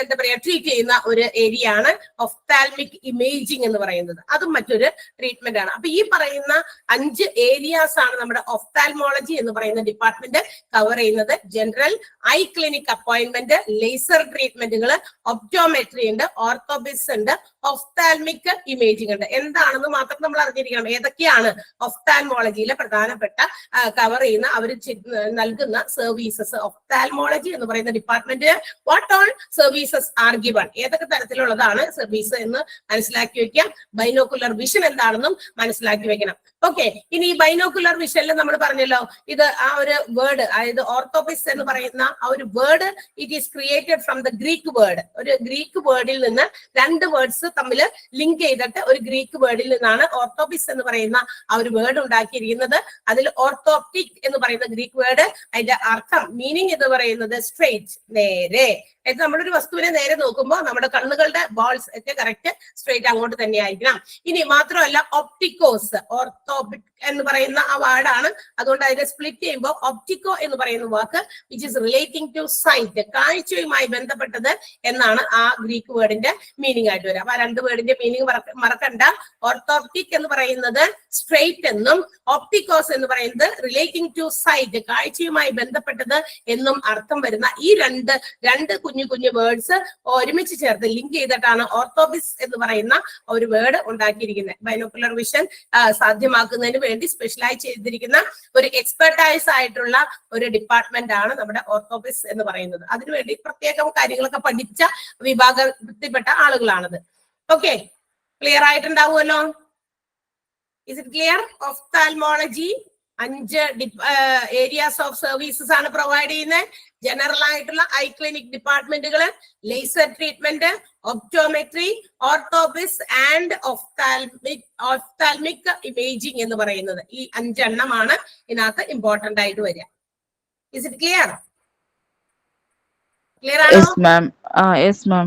എന്താ പറയാ ട്രീറ്റ് ചെയ്യുന്ന ഒരു ഏരിയ ആണ് ഒഫ്താൽമിക് ഇമേജിംഗ് എന്ന് പറയുന്നത്. അതും മറ്റൊരു ട്രീറ്റ്മെന്റ് ആണ്. അപ്പൊ ഈ പറയുന്ന 5 ഏരിയാസ് ആണ് നമ്മുടെ ഒഫ്താൽമോളജി എന്ന് പറയുന്ന ഡിപ്പാർട്ട്മെന്റ് കവർ ചെയ്യുന്നത്. General eye clinic appointment, laser ട്രീറ്റ്മെന്റുകൾ, ഒപ്റ്റോമെട്രി ഉണ്ട്, ഓർത്തോപിസ്റ്റ് ഉണ്ട്, ഒഫ്താൽമിക് ഇമേജിംഗ് ഉണ്ട്. എന്താണെന്ന് മാത്രം നമ്മൾ അറിഞ്ഞിരിക്കണം. ഏതൊക്കെയാണ് ഒഫ്താൽമോളജിയിലെ പ്രധാനപ്പെട്ട കവർ ചെയ്യുന്ന അവർ നൽകുന്ന സർവീസസ്. ഒഫ്താൽമോളജി എന്ന് പറയുന്ന department what all services are given, ഏതൊക്കെ തരത്തിലുള്ളതാണ് സർവീസ് എന്ന് മനസ്സിലാക്കി വെക്കാം. ബൈനോക്കുലർ വിഷൻ എന്താണെന്നും മനസ്സിലാക്കി വെക്കണം. ഓക്കെ, ഇനി ഈ ബൈനോക്കുലർ വിഷനിൽ നമ്മൾ പറഞ്ഞല്ലോ, ഇത് ആ ഒരു വേർഡ്, അതായത് ഓർത്തോപിസ് എന്ന് പറയുന്ന ആ ഒരു word it is created from the Greek word. ഒരു ഗ്രീക്ക് വേർഡിൽ നിന്ന് രണ്ട് വേർഡ്സ് തമ്മിൽ ലിങ്ക് ചെയ്തിട്ട് ഒരു ഗ്രീക്ക് വേർഡിൽ നിന്നാണ് ഓർത്തോപിസ് എന്ന് പറയുന്ന ആ ഒരു വേർഡ് ഉണ്ടാക്കിയിരിക്കുന്നത്. അതിൽ ഓർത്തോപ്റ്റിക് എന്ന് പറയുന്ന ഗ്രീക്ക് വേർഡ്, അതിന്റെ അർത്ഥം മീനിങ് എന്ന് പറയുന്നത് സ്ട്രെയിറ്റ്, നേരെ. അതായത് നമ്മളൊരു വസ്തുവിനെ നേരെ നോക്കുമ്പോൾ നമ്മുടെ കണ്ണുകളുടെ ബോൾസ് ഒക്കെ കറക്റ്റ് സ്ട്രെയിറ്റ് അങ്ങോട്ട് തന്നെ ആയിരിക്കണം. ഇനി മാത്രമല്ല ഒപ്റ്റിക്കോസ്, ഓർത്തോപിക് എന്ന് പറയുന്ന ആ വാർഡാണ്. അതുകൊണ്ട് അതിനെ സ്പ്ലിറ്റ് ചെയ്യുമ്പോൾ ഒപ്റ്റിക്കോ എന്ന് പറയുന്ന വാക്ക് which is relating to sight, കാഴ്ചയുമായി ബന്ധപ്പെട്ടത് എന്നാണ് ആ ഗ്രീക്ക് വേർഡിന്റെ മീനിങ് ആയിട്ട് വരിക. അപ്പൊ ആ രണ്ട് വേർഡിന്റെ മീനിങ് മറക്കണ്ട. ഓർത്തോപ്റ്റിക് എന്ന് പറയുന്നത് സ്ട്രെയിറ്റ് എന്നും ഒപ്റ്റിക്കോസ് എന്ന് പറയുന്നത് റിലേറ്റിംഗ് ടു സൈറ്റ്, കാഴ്ചയുമായി ബന്ധപ്പെട്ടത് എന്നും അർത്ഥം വരുന്ന ഈ രണ്ട് കുഞ്ഞു കുഞ്ഞു വേർഡ്സ് ഒരുമിച്ച് ചേർത്ത് ലിങ്ക് ചെയ്തിട്ടാണ് ഓർത്തോപിസ് എന്ന് പറയുന്ന ഒരു വേർഡ് ഉണ്ടാക്കിയിരിക്കുന്നത്. ബൈനോക്കുലർ വിഷൻ സാധ്യമാക്കുന്നതിന് വേണ്ടി സ്പെഷ്യലൈസ് ചെയ്തിരിക്കുന്ന ഒരു എക്സ്പെർട്ടൈസ് ആയിട്ടുള്ള ഒരു ഡിപ്പാർട്ട്മെന്റ് ആണ് നമ്മുടെ ഓർത്തോപിസ് എന്ന് പറയുന്നത്. അതിനുവേണ്ടി പ്രത്യേകം കാര്യങ്ങളൊക്കെ പഠിച്ച വിഭാഗത്തിൽപ്പെട്ട ആളുകളാണത്. ഓക്കെ, ക്ലിയർ ആയിട്ടുണ്ടാവുമല്ലോ? Is it clear? Ophthalmology 5 areas of services ആണ് പ്രൊവൈഡ് ചെയ്യുന്നത്. ജനറൽ ആയിട്ടുള്ള ഐ ക്ലിനിക് ഡിപ്പാർട്ട്മെന്റുകൾ, laser treatment, optometry, orthoptics and ophthalmic imaging എന്ന് പറയുന്നത്. ഈ 5 എണ്ണമാണ് ഇതിനകത്ത് ഇമ്പോർട്ടന്റ് ആയിട്ട് വരിക. Is it clear? ക്ലിയർ ആണോ?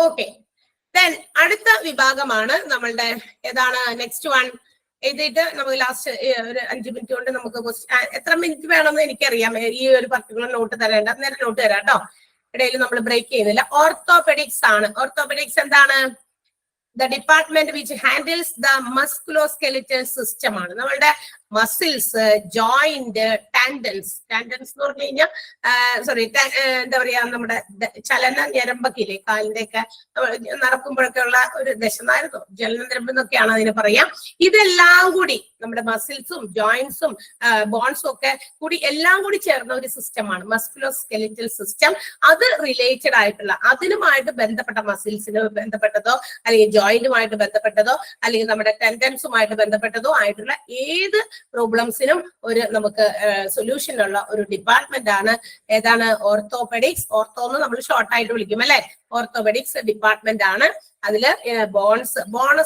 ഓക്കെ, ദെൻ അടുത്ത വിഭാഗമാണ് നമ്മളുടെ ഏതാണ്? നെക്സ്റ്റ് വൺ എഴുതിയിട്ട് നമുക്ക് ലാസ്റ്റ് ഒരു 5 മിനിറ്റ് കൊണ്ട് നമുക്ക് എത്ര മിനിറ്റ് വേണമെന്ന് എനിക്കറിയാം. ഈ ഒരു പർട്ടിക്കുലർ നോട്ട് തരേണ്ട, നേരെ നോട്ട് തരാം കേട്ടോ. ഇടയിൽ നമ്മൾ ബ്രേക്ക് ചെയ്യുന്നില്ല. ഓർത്തോപെഡിക്സ് ആണ്. ഓർത്തോപെഡിക്സ് എന്താണ്? The department which handles the musculoskeletal system ആണ്. നമ്മളുടെ മസിൽസ്, ജോയിന്റ്, ടാൻഡൻസ് എന്ന് പറഞ്ഞു കഴിഞ്ഞാൽ എന്താ പറയാ, നമ്മുടെ ചലന ഞരമ്പൊക്കെ കാലിന്റെ ഒക്കെ നടക്കുമ്പോഴൊക്കെ ഉള്ള ഒരു ദശനായിരുന്നു, ജലന ഞരമ്പ് എന്നൊക്കെയാണ് അതിന് പറയാം. ഇതെല്ലാം കൂടി നമ്മുടെ മസിൽസും ജോയിന്റ്സും ബോൺസും ഒക്കെ കൂടി എല്ലാം കൂടി ചേർന്ന ഒരു സിസ്റ്റമാണ് മസ്കുലോസ്കെലിറ്റൽ സിസ്റ്റം. അത് റിലേറ്റഡ് ആയിട്ടുള്ള, അതിനുമായിട്ട് ബന്ധപ്പെട്ട മസിൽസിന് ബന്ധപ്പെട്ടതോ അല്ലെങ്കിൽ ജോയിന്റുമായിട്ട് ബന്ധപ്പെട്ടതോ അല്ലെങ്കിൽ നമ്മുടെ ടെൻഡൻസുമായിട്ട് ബന്ധപ്പെട്ടതോ ആയിട്ടുള്ള ഏത് പ്രോബ്ലംസിനും ഒരു നമുക്ക് സൊല്യൂഷൻ ഉള്ള ഒരു ഡിപ്പാർട്ട്മെന്റ് ആണ് ഏതാണ്? ഓർത്തോപെഡിക്സ്. ഓർത്തോ എന്ന് നമ്മൾ ഷോർട്ട് ആയിട്ട് വിളിക്കും അല്ലെ? ഓർത്തോപെഡിക്സ് ഡിപ്പാർട്ട്മെന്റ് ആണ്. അതില് ബോൺസ്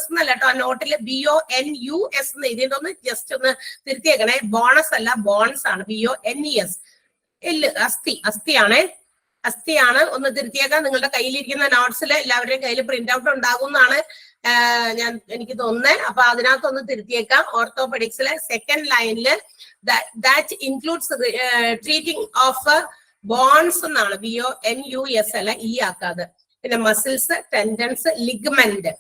എന്നല്ല കേട്ടോ, ആ നോട്ടില് BONUS എന്ന് എഴുതിയിട്ടൊന്ന് ജസ്റ്റ് ഒന്ന് തിരുത്തിയേക്കണേ. ബോണസ് അല്ല, ബോൺസ് ആണ്. BONES. അസ്ഥിയാണ്. ഒന്ന് തിരുത്തിയേക്കാം. നിങ്ങളുടെ കയ്യിലിരിക്കുന്ന നോട്ട്സിൽ എല്ലാവരുടെയും കയ്യിൽ പ്രിന്റ് ഔട്ട് ഉണ്ടാകുമെന്നാണ് എനിക്ക് തോന്നുന്നത്. അപ്പൊ അതിനകത്തൊന്ന് തിരുത്തിയേക്കാം. ഓർത്തോപെഡിക്സിലെ സെക്കൻഡ് ലൈനില് that includes treating of bones എന്നാണ്. BONUS അല്ല, ആക്കാതെ. പിന്നെ മസിൽസ്, ടെൻഡൻസ്, ലിഗ്മെന്റ്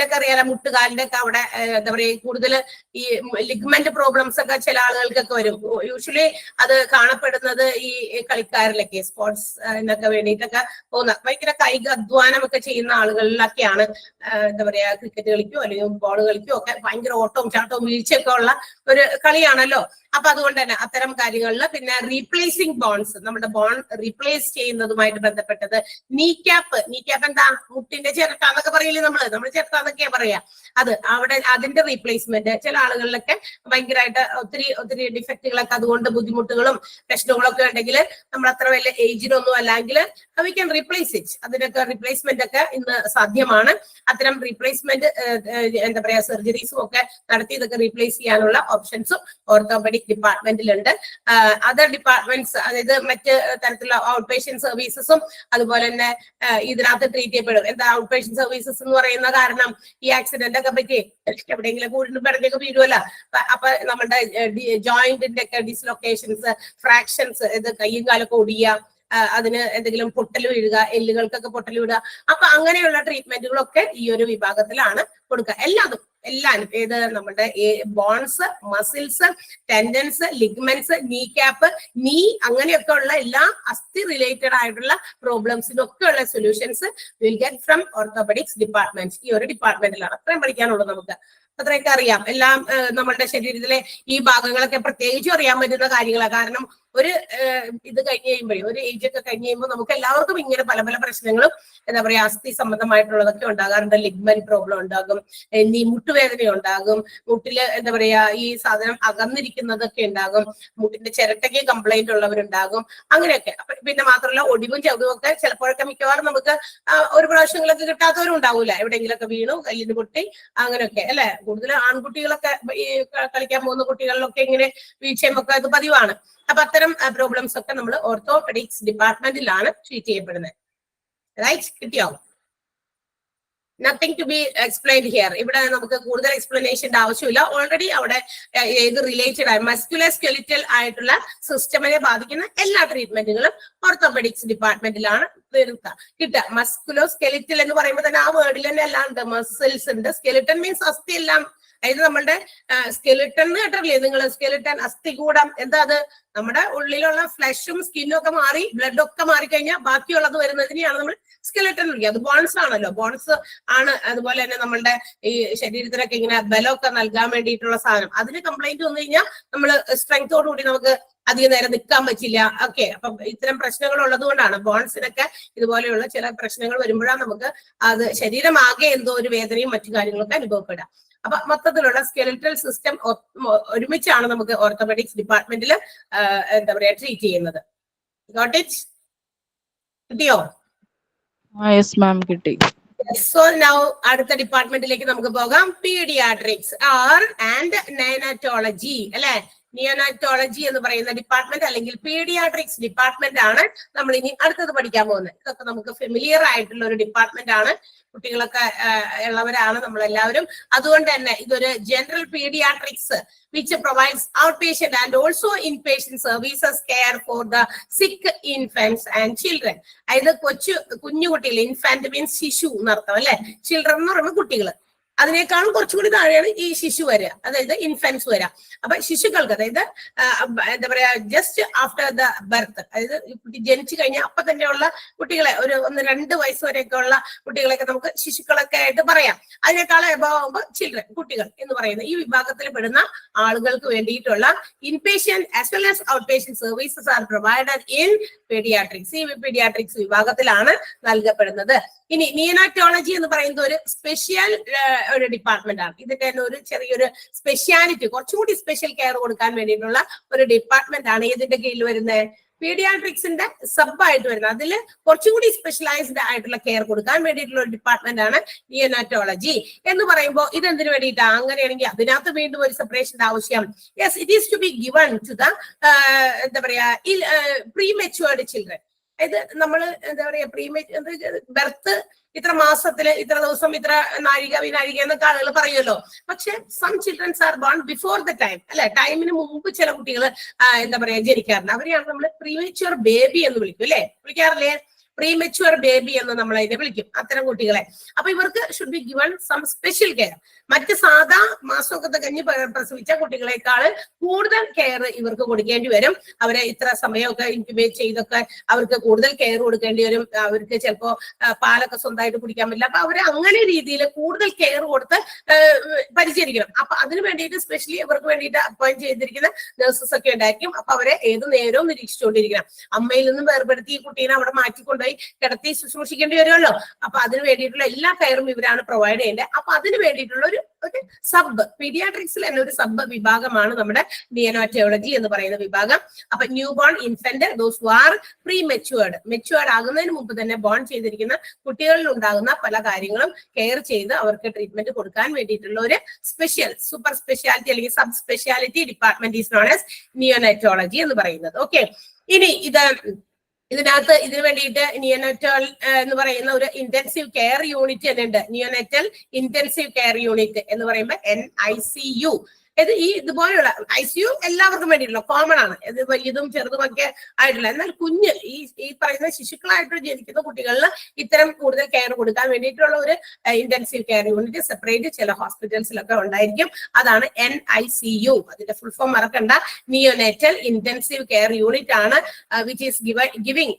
ഒക്കെ അറിയാലോ, മുട്ടുകാലിന്റെ ഒക്കെ അവിടെ എന്താ പറയാ കൂടുതൽ ഈ ലിഗ്മെന്റ് പ്രോബ്ലംസ് ഒക്കെ ചില ആളുകൾക്കൊക്കെ വരും. യൂഷ്വലി അത് കാണപ്പെടുന്നത് ഈ കളിക്കാരിലൊക്കെ, സ്പോർട്സ് എന്നൊക്കെ വേണ്ടിയിട്ടൊക്കെ പോകുന്ന ഭയങ്കര കായിക അധ്വാനമൊക്കെ ചെയ്യുന്ന ആളുകളിലൊക്കെയാണ് എന്താ പറയാ ക്രിക്കറ്റ് കളിക്കോ അല്ലെങ്കിൽ ബോൾ കളിക്കോ ഒക്കെ ഭയങ്കര ഓട്ടവും ചാട്ടവും വീഴ്ചയൊക്കെ ഉള്ള ഒരു കളിയാണല്ലോ. അപ്പൊ അതുകൊണ്ട് തന്നെ അത്തരം കാര്യങ്ങളിൽ പിന്നെ റീപ്ലേസിംഗ് ബോൺസ്, നമ്മുടെ ബോൺ റീപ്ലേസ് ചെയ്യുന്നതുമായിട്ട് ബന്ധപ്പെട്ടത്. നീ ക്യാപ്പ് എന്താ? മുട്ടിന്റെ ചിരട്ട എന്നൊക്കെ പറയില്ലേ നമ്മൾ ചിരട്ട എന്നൊക്കെയാ പറയാ. അത് അവിടെ അതിന്റെ റീപ്ലേസ്മെന്റ് ചില ആളുകളിലൊക്കെ ഭയങ്കരമായിട്ട് ഒത്തിരി ഡിഫക്റ്റുകളൊക്കെ അതുകൊണ്ട് ബുദ്ധിമുട്ടുകളും പ്രശ്നങ്ങളൊക്കെ ഉണ്ടെങ്കിൽ നമ്മൾ അത്ര വലിയ ഏജിനൊന്നും അല്ലെങ്കിൽ വി ക്യാൻ റീപ്ലേസ് ഇറ്റ്. അതിനൊക്കെ റീപ്ലേസ്മെന്റ് ഒക്കെ ഇന്ന് സാധ്യമാണ്. അത്തരം റീപ്ലേസ്മെന്റ് എന്താ പറയാ സർജറീസും ഒക്കെ നടത്തി ഇതൊക്കെ റീപ്ലേസ് ചെയ്യാനുള്ള ഓപ്ഷൻസും ഓർത്തോപെഡിക് ഡിപ്പാർട്ട്മെന്റിലുണ്ട്. അതർ ഡിപ്പാർട്ട്മെന്റ്സ്, അതായത് മറ്റ് തരത്തിലുള്ള ഔട്ട് പേഷ്യന്റ് സർവീസസും അതുപോലെ തന്നെ ഇതിനകത്ത് ട്രീറ്റ് ചെയ്യപ്പെടും. എന്താ ഔട്ട് പേഷ്യന്റ് സർവീസസ് എന്ന് പറയുന്ന കാരണം ഈ ആക്സിഡന്റ് ഒക്കെ പറ്റി എവിടെയെങ്കിലും കൂടിന് പിറഞ്ഞൊക്കെ വീഴുമല്ല. അപ്പൊ നമ്മുടെ ജോയിന്റിന്റെ ഒക്കെ ഡിസ്ലൊക്കേഷൻസ്, ഫ്രാക്ഷൻസ്, ഇത് കയ്യും കാലൊക്കെ ഒടിയുക, അതിന് എന്തെങ്കിലും പൊട്ടൽ വീഴുക, എല്ലുകൾക്കൊക്കെ പൊട്ടൽ വീഴുക, അപ്പൊ അങ്ങനെയുള്ള ട്രീറ്റ്മെന്റുകളൊക്കെ ഈ ഒരു വിഭാഗത്തിലാണ് കൊടുക്കുക. എല്ലാം ഏത് നമ്മുടെ ബോൺസ്, മസിൽസ്, ടെൻഡൻസ്, ലിഗ്മെന്റ്സ്, നീ ക്യാപ്പ്, അങ്ങനെയൊക്കെ ഉള്ള എല്ലാ അസ്ഥി റിലേറ്റഡ് ആയിട്ടുള്ള പ്രോബ്ലംസിനൊക്കെ ഉള്ള solutions will get from orthopaedics department. ഈ ഒരു ഡിപ്പാർട്ട്മെന്റിലാണ്. അത്രയും പഠിക്കാനുള്ളൂ നമുക്ക്. അത്രയൊക്കെ അറിയാം. എല്ലാം നമ്മളുടെ ശരീരത്തിലെ ഈ ഭാഗങ്ങളൊക്കെ പ്രത്യേകിച്ചും അറിയാൻ പറ്റുന്ന കാര്യങ്ങളാണ്. കാരണം ഒരു ഇത് കഴിഞ്ഞ് കഴിയുമ്പോഴേ, ഒരു ഏജ് ഒക്കെ കഴിഞ്ഞ് കഴിയുമ്പോൾ നമുക്ക് എല്ലാവർക്കും ഇങ്ങനെ പല പല പ്രശ്നങ്ങളും എന്താ പറയാ അസ്ഥി സംബന്ധമായിട്ടുള്ളതൊക്കെ ഉണ്ടാകാറുണ്ട്. ലിഗ്മെന്റ് പ്രോബ്ലം ഉണ്ടാകും, ഈ മുട്ടുവേദന ഉണ്ടാകും, മുട്ടില് എന്താ പറയാ ഈ സാധനം അകന്നിരിക്കുന്നതൊക്കെ ഉണ്ടാകും, മുട്ടിന്റെ ചിരട്ടയ്ക്ക് കംപ്ലൈന്റ് ഉള്ളവരുണ്ടാകും, അങ്ങനെയൊക്കെ. പിന്നെ മാത്രമല്ല ഒടിവും ചവിടും ഒക്കെ ചിലപ്പോഴൊക്കെ മിക്കവാറും നമുക്ക് ഒരു പ്രാവശ്യങ്ങളൊക്കെ കിട്ടാത്തവരും ഉണ്ടാവൂല, എവിടെയെങ്കിലൊക്കെ വീണു, കല്ലിന് പൊട്ടി, അങ്ങനെയൊക്കെ അല്ലെ. കൂടുതൽ ആൺകുട്ടികളൊക്കെ ഈ കളിക്കാൻ പോകുന്ന കുട്ടികളിലൊക്കെ ഇങ്ങനെ വീഴ്ചയും ഒക്കെ അത് പതിവാണ്. അപ്പൊ അത്തരം പ്രോബ്ലംസ് ഒക്കെ നമ്മൾ ഓർത്തോപെഡിക്സ് ഡിപ്പാർട്ട്മെന്റിലാണ് ട്രീറ്റ് ചെയ്യപ്പെടുന്നത്. റൈറ്റ്, കിട്ടിയോ? Nothing to be explained here. ഇവിടെ നമുക്ക് കൂടുതൽ എക്സ്പ്ലനേഷന്റെ ആവശ്യമില്ല. ഓൾറെഡി അവിടെ ഏത് റിലേറ്റഡ് ആയ മസ്കുലർ സ്കെലിറ്റൽ ആയിട്ടുള്ള സിസ്റ്റമിനെ ബാധിക്കുന്ന എല്ലാ ട്രീറ്റ്മെന്റുകളും ഓർത്തോപെഡിക്സ് ഡിപ്പാർട്ട്മെന്റിലാണ് കിട്ടുക. മസ്കുലോ സ്കെലിറ്റൽ എന്ന് പറയുമ്പോൾ തന്നെ ആ വേർഡിൽ തന്നെ എല്ലാം ഉണ്ട്. മസിൽസ് ഉണ്ട്, സ്കെലിറ്റൻ മീൻസ് അസ്ഥി എല്ലാം. അതായത് നമ്മളുടെ സ്കെലിറ്റൻ എന്ന് കേട്ടില്ലേ നിങ്ങൾ? സ്കെലിറ്റൻ അസ്ഥികൂടം. എന്താ അത്? നമ്മുടെ ഉള്ളിലുള്ള ഫ്ലഷും സ്കിന്നും ഒക്കെ മാറി ബ്ലഡ് ഒക്കെ മാറിക്കഴിഞ്ഞാൽ ബാക്കിയുള്ളത് വരുന്നതിനെയാണ് നമ്മൾ സ്കെലിറ്റൻ വിളിക്കുക. അത് ബോൺസ് ആണല്ലോ, ബോൺസ് ആണ്. അതുപോലെ തന്നെ നമ്മളുടെ ഈ ശരീരത്തിനൊക്കെ ഇങ്ങനെ ബലമൊക്കെ നൽകാൻ വേണ്ടിയിട്ടുള്ള സാധനം. അതിന് കംപ്ലൈന്റ് വന്നു കഴിഞ്ഞാൽ നമ്മൾ സ്ട്രെങ്തോടുകൂടി നമുക്ക് അധികം നേരം നിൽക്കാൻ പറ്റില്ല. ഓക്കെ, അപ്പൊ ഇത്തരം പ്രശ്നങ്ങൾ ഉള്ളത് കൊണ്ടാണ് ബോൺസിനൊക്കെ ഇതുപോലെയുള്ള ചില പ്രശ്നങ്ങൾ വരുമ്പോഴാണ് നമുക്ക് അത് ശരീരമാകെ എന്തോ ഒരു വേദനയും മറ്റു കാര്യങ്ങളൊക്കെ അനുഭവപ്പെടാം. അപ്പൊ മൊത്തത്തിലുള്ള സ്കെലിറ്റൽ സിസ്റ്റം ഒരുമിച്ചാണ് നമുക്ക് ഓർത്തോപെഡിക്സ് ഡിപ്പാർട്ട്മെന്റിൽ എന്താ പറയാ ട്രീറ്റ് ചെയ്യുന്നത്. Got it? കിട്ടിയോ? യെസ് മാം, കിട്ടി. സോ നൗ അടുത്ത ഡിപ്പാർട്ട്മെന്റിലേക്ക് നമുക്ക് പോകാം. പീഡിയാട്രിക്സ് ആൻഡ് നൈനറ്റോളജി അല്ലെ. നിയോനാറ്റോളജി എന്ന് പറയുന്ന ഡിപ്പാർട്ട്മെന്റ് അല്ലെങ്കിൽ പീഡിയാട്രിക്സ് ഡിപ്പാർട്ട്മെന്റ് ആണ് നമ്മൾ ഇനി അടുത്തത് പഠിക്കാൻ പോകുന്നത്. ഇതൊക്കെ നമുക്ക് ഫെമിലിയർ ആയിട്ടുള്ള ഒരു ഡിപ്പാർട്ട്മെന്റ് ആണ്. കുട്ടികളൊക്കെ ഉള്ളവരാണ് നമ്മളെല്ലാവരും. അതുകൊണ്ട് തന്നെ ഇതൊരു general paediatrics which provides outpatient and also inpatient services care for the sick infants and children. അതായത് കുഞ്ഞു കുട്ടികൾ, ഇൻഫാന്റ് മീൻസ് ശിശു എന്നർത്ഥം അല്ലെ. ചിൽഡ്രൻ എന്ന് പറയുമ്പോൾ കുട്ടികൾ. അതിനേക്കാളും കുറച്ചുകൂടി താഴെയാണ് ഈ ശിശു വരിക, അതായത് ഇൻഫൻസ് വരിക. അപ്പൊ ശിശുക്കൾക്ക്, അതായത് എന്താ പറയാ ജസ്റ്റ് ആഫ്റ്റർ ദ ബർത്ത്, അതായത് കുട്ടി ജനിച്ചു കഴിഞ്ഞാൽ അപ്പൊ തന്നെയുള്ള കുട്ടികളെ, ഒരു 1-2 വയസ്സ് വരെയൊക്കെ ഉള്ള കുട്ടികളെയൊക്കെ നമുക്ക് ശിശുക്കളൊക്കെ ആയിട്ട് പറയാം. അതിനേക്കാളും എബോവ് ചിൽഡ്രൻ, കുട്ടികൾ എന്ന് പറയുന്ന ഈ വിഭാഗത്തിൽ പെടുന്ന ആളുകൾക്ക് വേണ്ടിയിട്ടുള്ള inpatient as well as out patient services are provided in paediatrics. ഈ പീഡിയാട്രിക്സ് വിഭാഗത്തിലാണ് നൽകപ്പെടുന്നത്. ഇനി നിയോനാറ്റോളജി എന്ന് പറയുന്നത് ഒരു സ്പെഷ്യൽ ഒരു ഡിപ്പാർട്ട്മെന്റ് ആണ്. ഇതിന്റെ തന്നെ ഒരു ചെറിയൊരു സ്പെഷ്യാലിറ്റി, കുറച്ചുകൂടി സ്പെഷ്യൽ കെയർ കൊടുക്കാൻ വേണ്ടിയിട്ടുള്ള ഒരു ഡിപ്പാർട്ട്മെന്റ് ആണ് ഇതിന്റെ കീഴിൽ വരുന്നത്. പീഡിയാട്രിക്സിന്റെ സബ് ആയിട്ട് വരുന്നത്, അതിൽ കുറച്ചുകൂടി സ്പെഷ്യലൈസ്ഡ് ആയിട്ടുള്ള കെയർ കൊടുക്കാൻ വേണ്ടിയിട്ടുള്ള ഒരു ഡിപ്പാർട്ട്മെന്റ് ആണ് നിയോനാറ്റോളജി എന്ന് പറയുമ്പോൾ. ഇതെന്തിനു വേണ്ടിയിട്ടാണ്? അങ്ങനെയാണെങ്കിൽ അതിനകത്ത് വീണ്ടും ഒരു സെപ്പറേഷന്റെ ആവശ്യം. Yes, it is to be given to the എന്താ പറയാ പ്രീമെച്യൂർഡ് ചിൽഡ്രൻ. അതായത് നമ്മൾ എന്താ പറയാ ബർത്ത് ഇത്ര മാസത്തില് ഇത്ര ദിവസം ഇത്ര നാഴിക വിനാഴിക എന്നൊക്കെ ആളുകൾ പറയുമല്ലോ. പക്ഷെ some childrens are born before the time അല്ലെ. ടൈമിന് മുമ്പ് ചില കുട്ടികൾ എന്താ പറയാ ജനിക്കാറുണ്ട്. അവരെയാണ് നമ്മൾ പ്രീമെച്യൂർ ബേബി എന്ന് വിളിക്കും അല്ലെ, വിളിക്കാറില്ലേ? പ്രീമെച്യൂർ ബേബി എന്ന് നമ്മൾ അതിനെ വിളിക്കും അത്തരം കുട്ടികളെ. അപ്പൊ ഇവർക്ക് should be given some special care. മറ്റ് സാധാ മാസമൊക്കെ കഴിഞ്ഞ് പ്രസവിച്ച കുട്ടികളെക്കാൾ കൂടുതൽ കെയർ ഇവർക്ക് കൊടുക്കേണ്ടി വരും. അവരെ ഇത്ര സമയമൊക്കെ ഇൻക്യുബേറ്റ് ചെയ്തൊക്കെ അവർക്ക് കൂടുതൽ കെയർ കൊടുക്കേണ്ടി വരും. അവർക്ക് ചിലപ്പോ പാലൊക്കെ സ്വന്തമായിട്ട് കുടിക്കാൻ പറ്റില്ല. അപ്പൊ അവരെ അങ്ങനെ രീതിയിൽ കൂടുതൽ കെയർ കൊടുത്ത് പരിചരിക്കണം. അപ്പൊ അതിന് വേണ്ടിയിട്ട് സ്പെഷ്യലി ഇവർക്ക് വേണ്ടിയിട്ട് അപ്പോയിന്റ് ചെയ്തിരിക്കുന്ന നഴ്സസ് ഒക്കെ ഉണ്ടായിരിക്കും. അപ്പൊ അവരെ ഏത് നേരവും നിരീക്ഷിച്ചുകൊണ്ടിരിക്കണം. അമ്മയിൽ നിന്നും വേർപെടുത്തി ഈ കുട്ടീനെ അവിടെ മാറ്റിക്കൊണ്ടുപോയി കിടത്തി ശുശ്രൂഷിക്കേണ്ടി വരുമല്ലോ. അപ്പൊ അതിന് വേണ്ടിയിട്ടുള്ള എല്ലാ കെയറും ഇവരാണ് പ്രൊവൈഡ് ചെയ്യേണ്ടത്. അപ്പൊ അതിന് വേണ്ടിയിട്ടുള്ള ഒരു സബ് പീഡിയാട്രിക്സിൽ തന്നെ ഒരു സബ് വിഭാഗമാണ് നമ്മുടെ നിയോനാറ്റോളജി എന്ന് പറയുന്ന വിഭാഗം. അപ്പൊ new born infant, those who are pre matured ആകുന്നതിന് മുമ്പ് തന്നെ ബോൺ ചെയ്തിരിക്കുന്ന കുട്ടികളിൽ ഉണ്ടാകുന്ന പല കാര്യങ്ങളും കെയർ ചെയ്ത് അവർക്ക് ട്രീറ്റ്മെന്റ് കൊടുക്കാൻ വേണ്ടിയിട്ടുള്ള ഒരു സ്പെഷ്യൽ സൂപ്പർ സ്പെഷ്യാലിറ്റി അല്ലെങ്കിൽ sub speciality department is known as neonatology എന്ന് പറയുന്നത്. ഓക്കെ, ഇനി ഇതിനകത്ത് ഇതിനു വേണ്ടിയിട്ട് നിയോനാറ്റൽ എന്ന് പറയുന്ന ഒരു ഇന്റൻസീവ് കെയർ യൂണിറ്റ് തന്നെ ഉണ്ട്. നിയോനാറ്റൽ ഇന്റൻസീവ് കെയർ യൂണിറ്റ് എന്ന് പറയുമ്പോൾ NICU. ഇതുപോലെയുള്ള ICU എല്ലാവർക്കും വേണ്ടിയിട്ടുള്ള കോമൺ ആണ്. ഇത് വലിയതും ചെറുതുമൊക്കെ ആയിട്ടുള്ള. എന്നാൽ കുഞ്ഞ് ഈ പറയുന്ന ശിശുക്കളായിട്ട് ജനിക്കുന്ന കുട്ടികളിൽ ഇത്തരം കൂടുതൽ കെയർ കൊടുക്കാൻ വേണ്ടിയിട്ടുള്ള ഒരു ഇന്റൻസീവ് കെയർ യൂണിറ്റ് സെപ്പറേറ്റ് ചില ഹോസ്പിറ്റൽസിലൊക്കെ ഉണ്ടായിരിക്കും. അതാണ് NICU. അതിന്റെ ഫുൾ ഫോം മറക്കണ്ട. നിയോനാറ്റൽ ഇന്റൻസീവ് കെയർ യൂണിറ്റ് ആണ് വിച്ച് ഈസ് ഗിവിംഗ്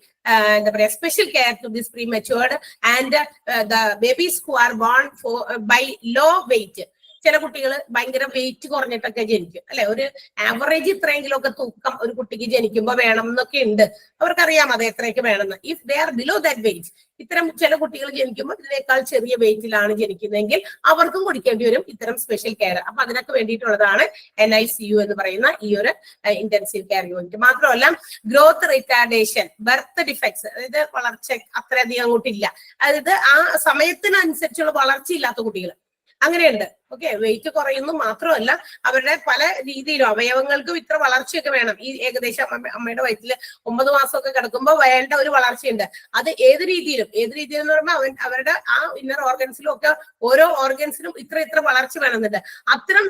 എന്താ പറയാ special care to this prematured and the babies who are born by low weight. ചില കുട്ടികൾ ഭയങ്കര വെയിറ്റ് കുറഞ്ഞിട്ടൊക്കെ ജനിക്കും അല്ലെ, ഒരു ആവറേജ് ഇത്രയെങ്കിലും ഒക്കെ തൂക്കം ഒരു കുട്ടിക്ക് ജനിക്കുമ്പോൾ വേണം എന്നൊക്കെ ഉണ്ട്. അവർക്കറിയാം അത് എത്രയൊക്കെ വേണമെന്ന്. If they are below that weight, ഇത്തരം ചില കുട്ടികൾ ജനിക്കുമ്പോൾ ഇതിനേക്കാൾ ചെറിയ വെയിറ്റിലാണ് ജനിക്കുന്നതെങ്കിൽ അവർക്കും കൊടുക്കേണ്ടി വരും ഇത്തരം സ്പെഷ്യൽ കെയർ. അപ്പൊ അതിനൊക്കെ വേണ്ടിയിട്ടുള്ളതാണ് NICU എന്ന് പറയുന്ന ഈ ഒരു ഇന്റൻസീവ് കെയർ യൂണിറ്റ്. മാത്രമല്ല ഗ്രോത്ത് റിട്ടാർഡേഷൻ, ബർത്ത് ഡിഫക്ട്സ്, അതായത് വളർച്ച അത്രയധികം അങ്ങോട്ടില്ല, അതായത് ആ സമയത്തിനനുസരിച്ചുള്ള വളർച്ച ഇല്ലാത്ത കുട്ടികൾ അങ്ങനെയുണ്ട്. ഓക്കെ, വെയിറ്റ് കുറയുന്നു മാത്രമല്ല അവരുടെ പല രീതിയിലും അവയവങ്ങൾക്കും ഇത്ര വളർച്ചയൊക്കെ വേണം. ഈ ഏകദേശം അമ്മയുടെ വയറ്റില് 9 മാസമൊക്കെ കിടക്കുമ്പോൾ വേണ്ട ഒരു വളർച്ചയുണ്ട്. അത് ഏത് രീതിയിലും എന്ന് പറയുമ്പോൾ അവരുടെ ആ ഇന്നർ ഓർഗൻസിലും ഒക്കെ ഓരോ ഓർഗൻസിനും ഇത്ര വളർച്ച വേണമെന്നുണ്ട്. അത്തരം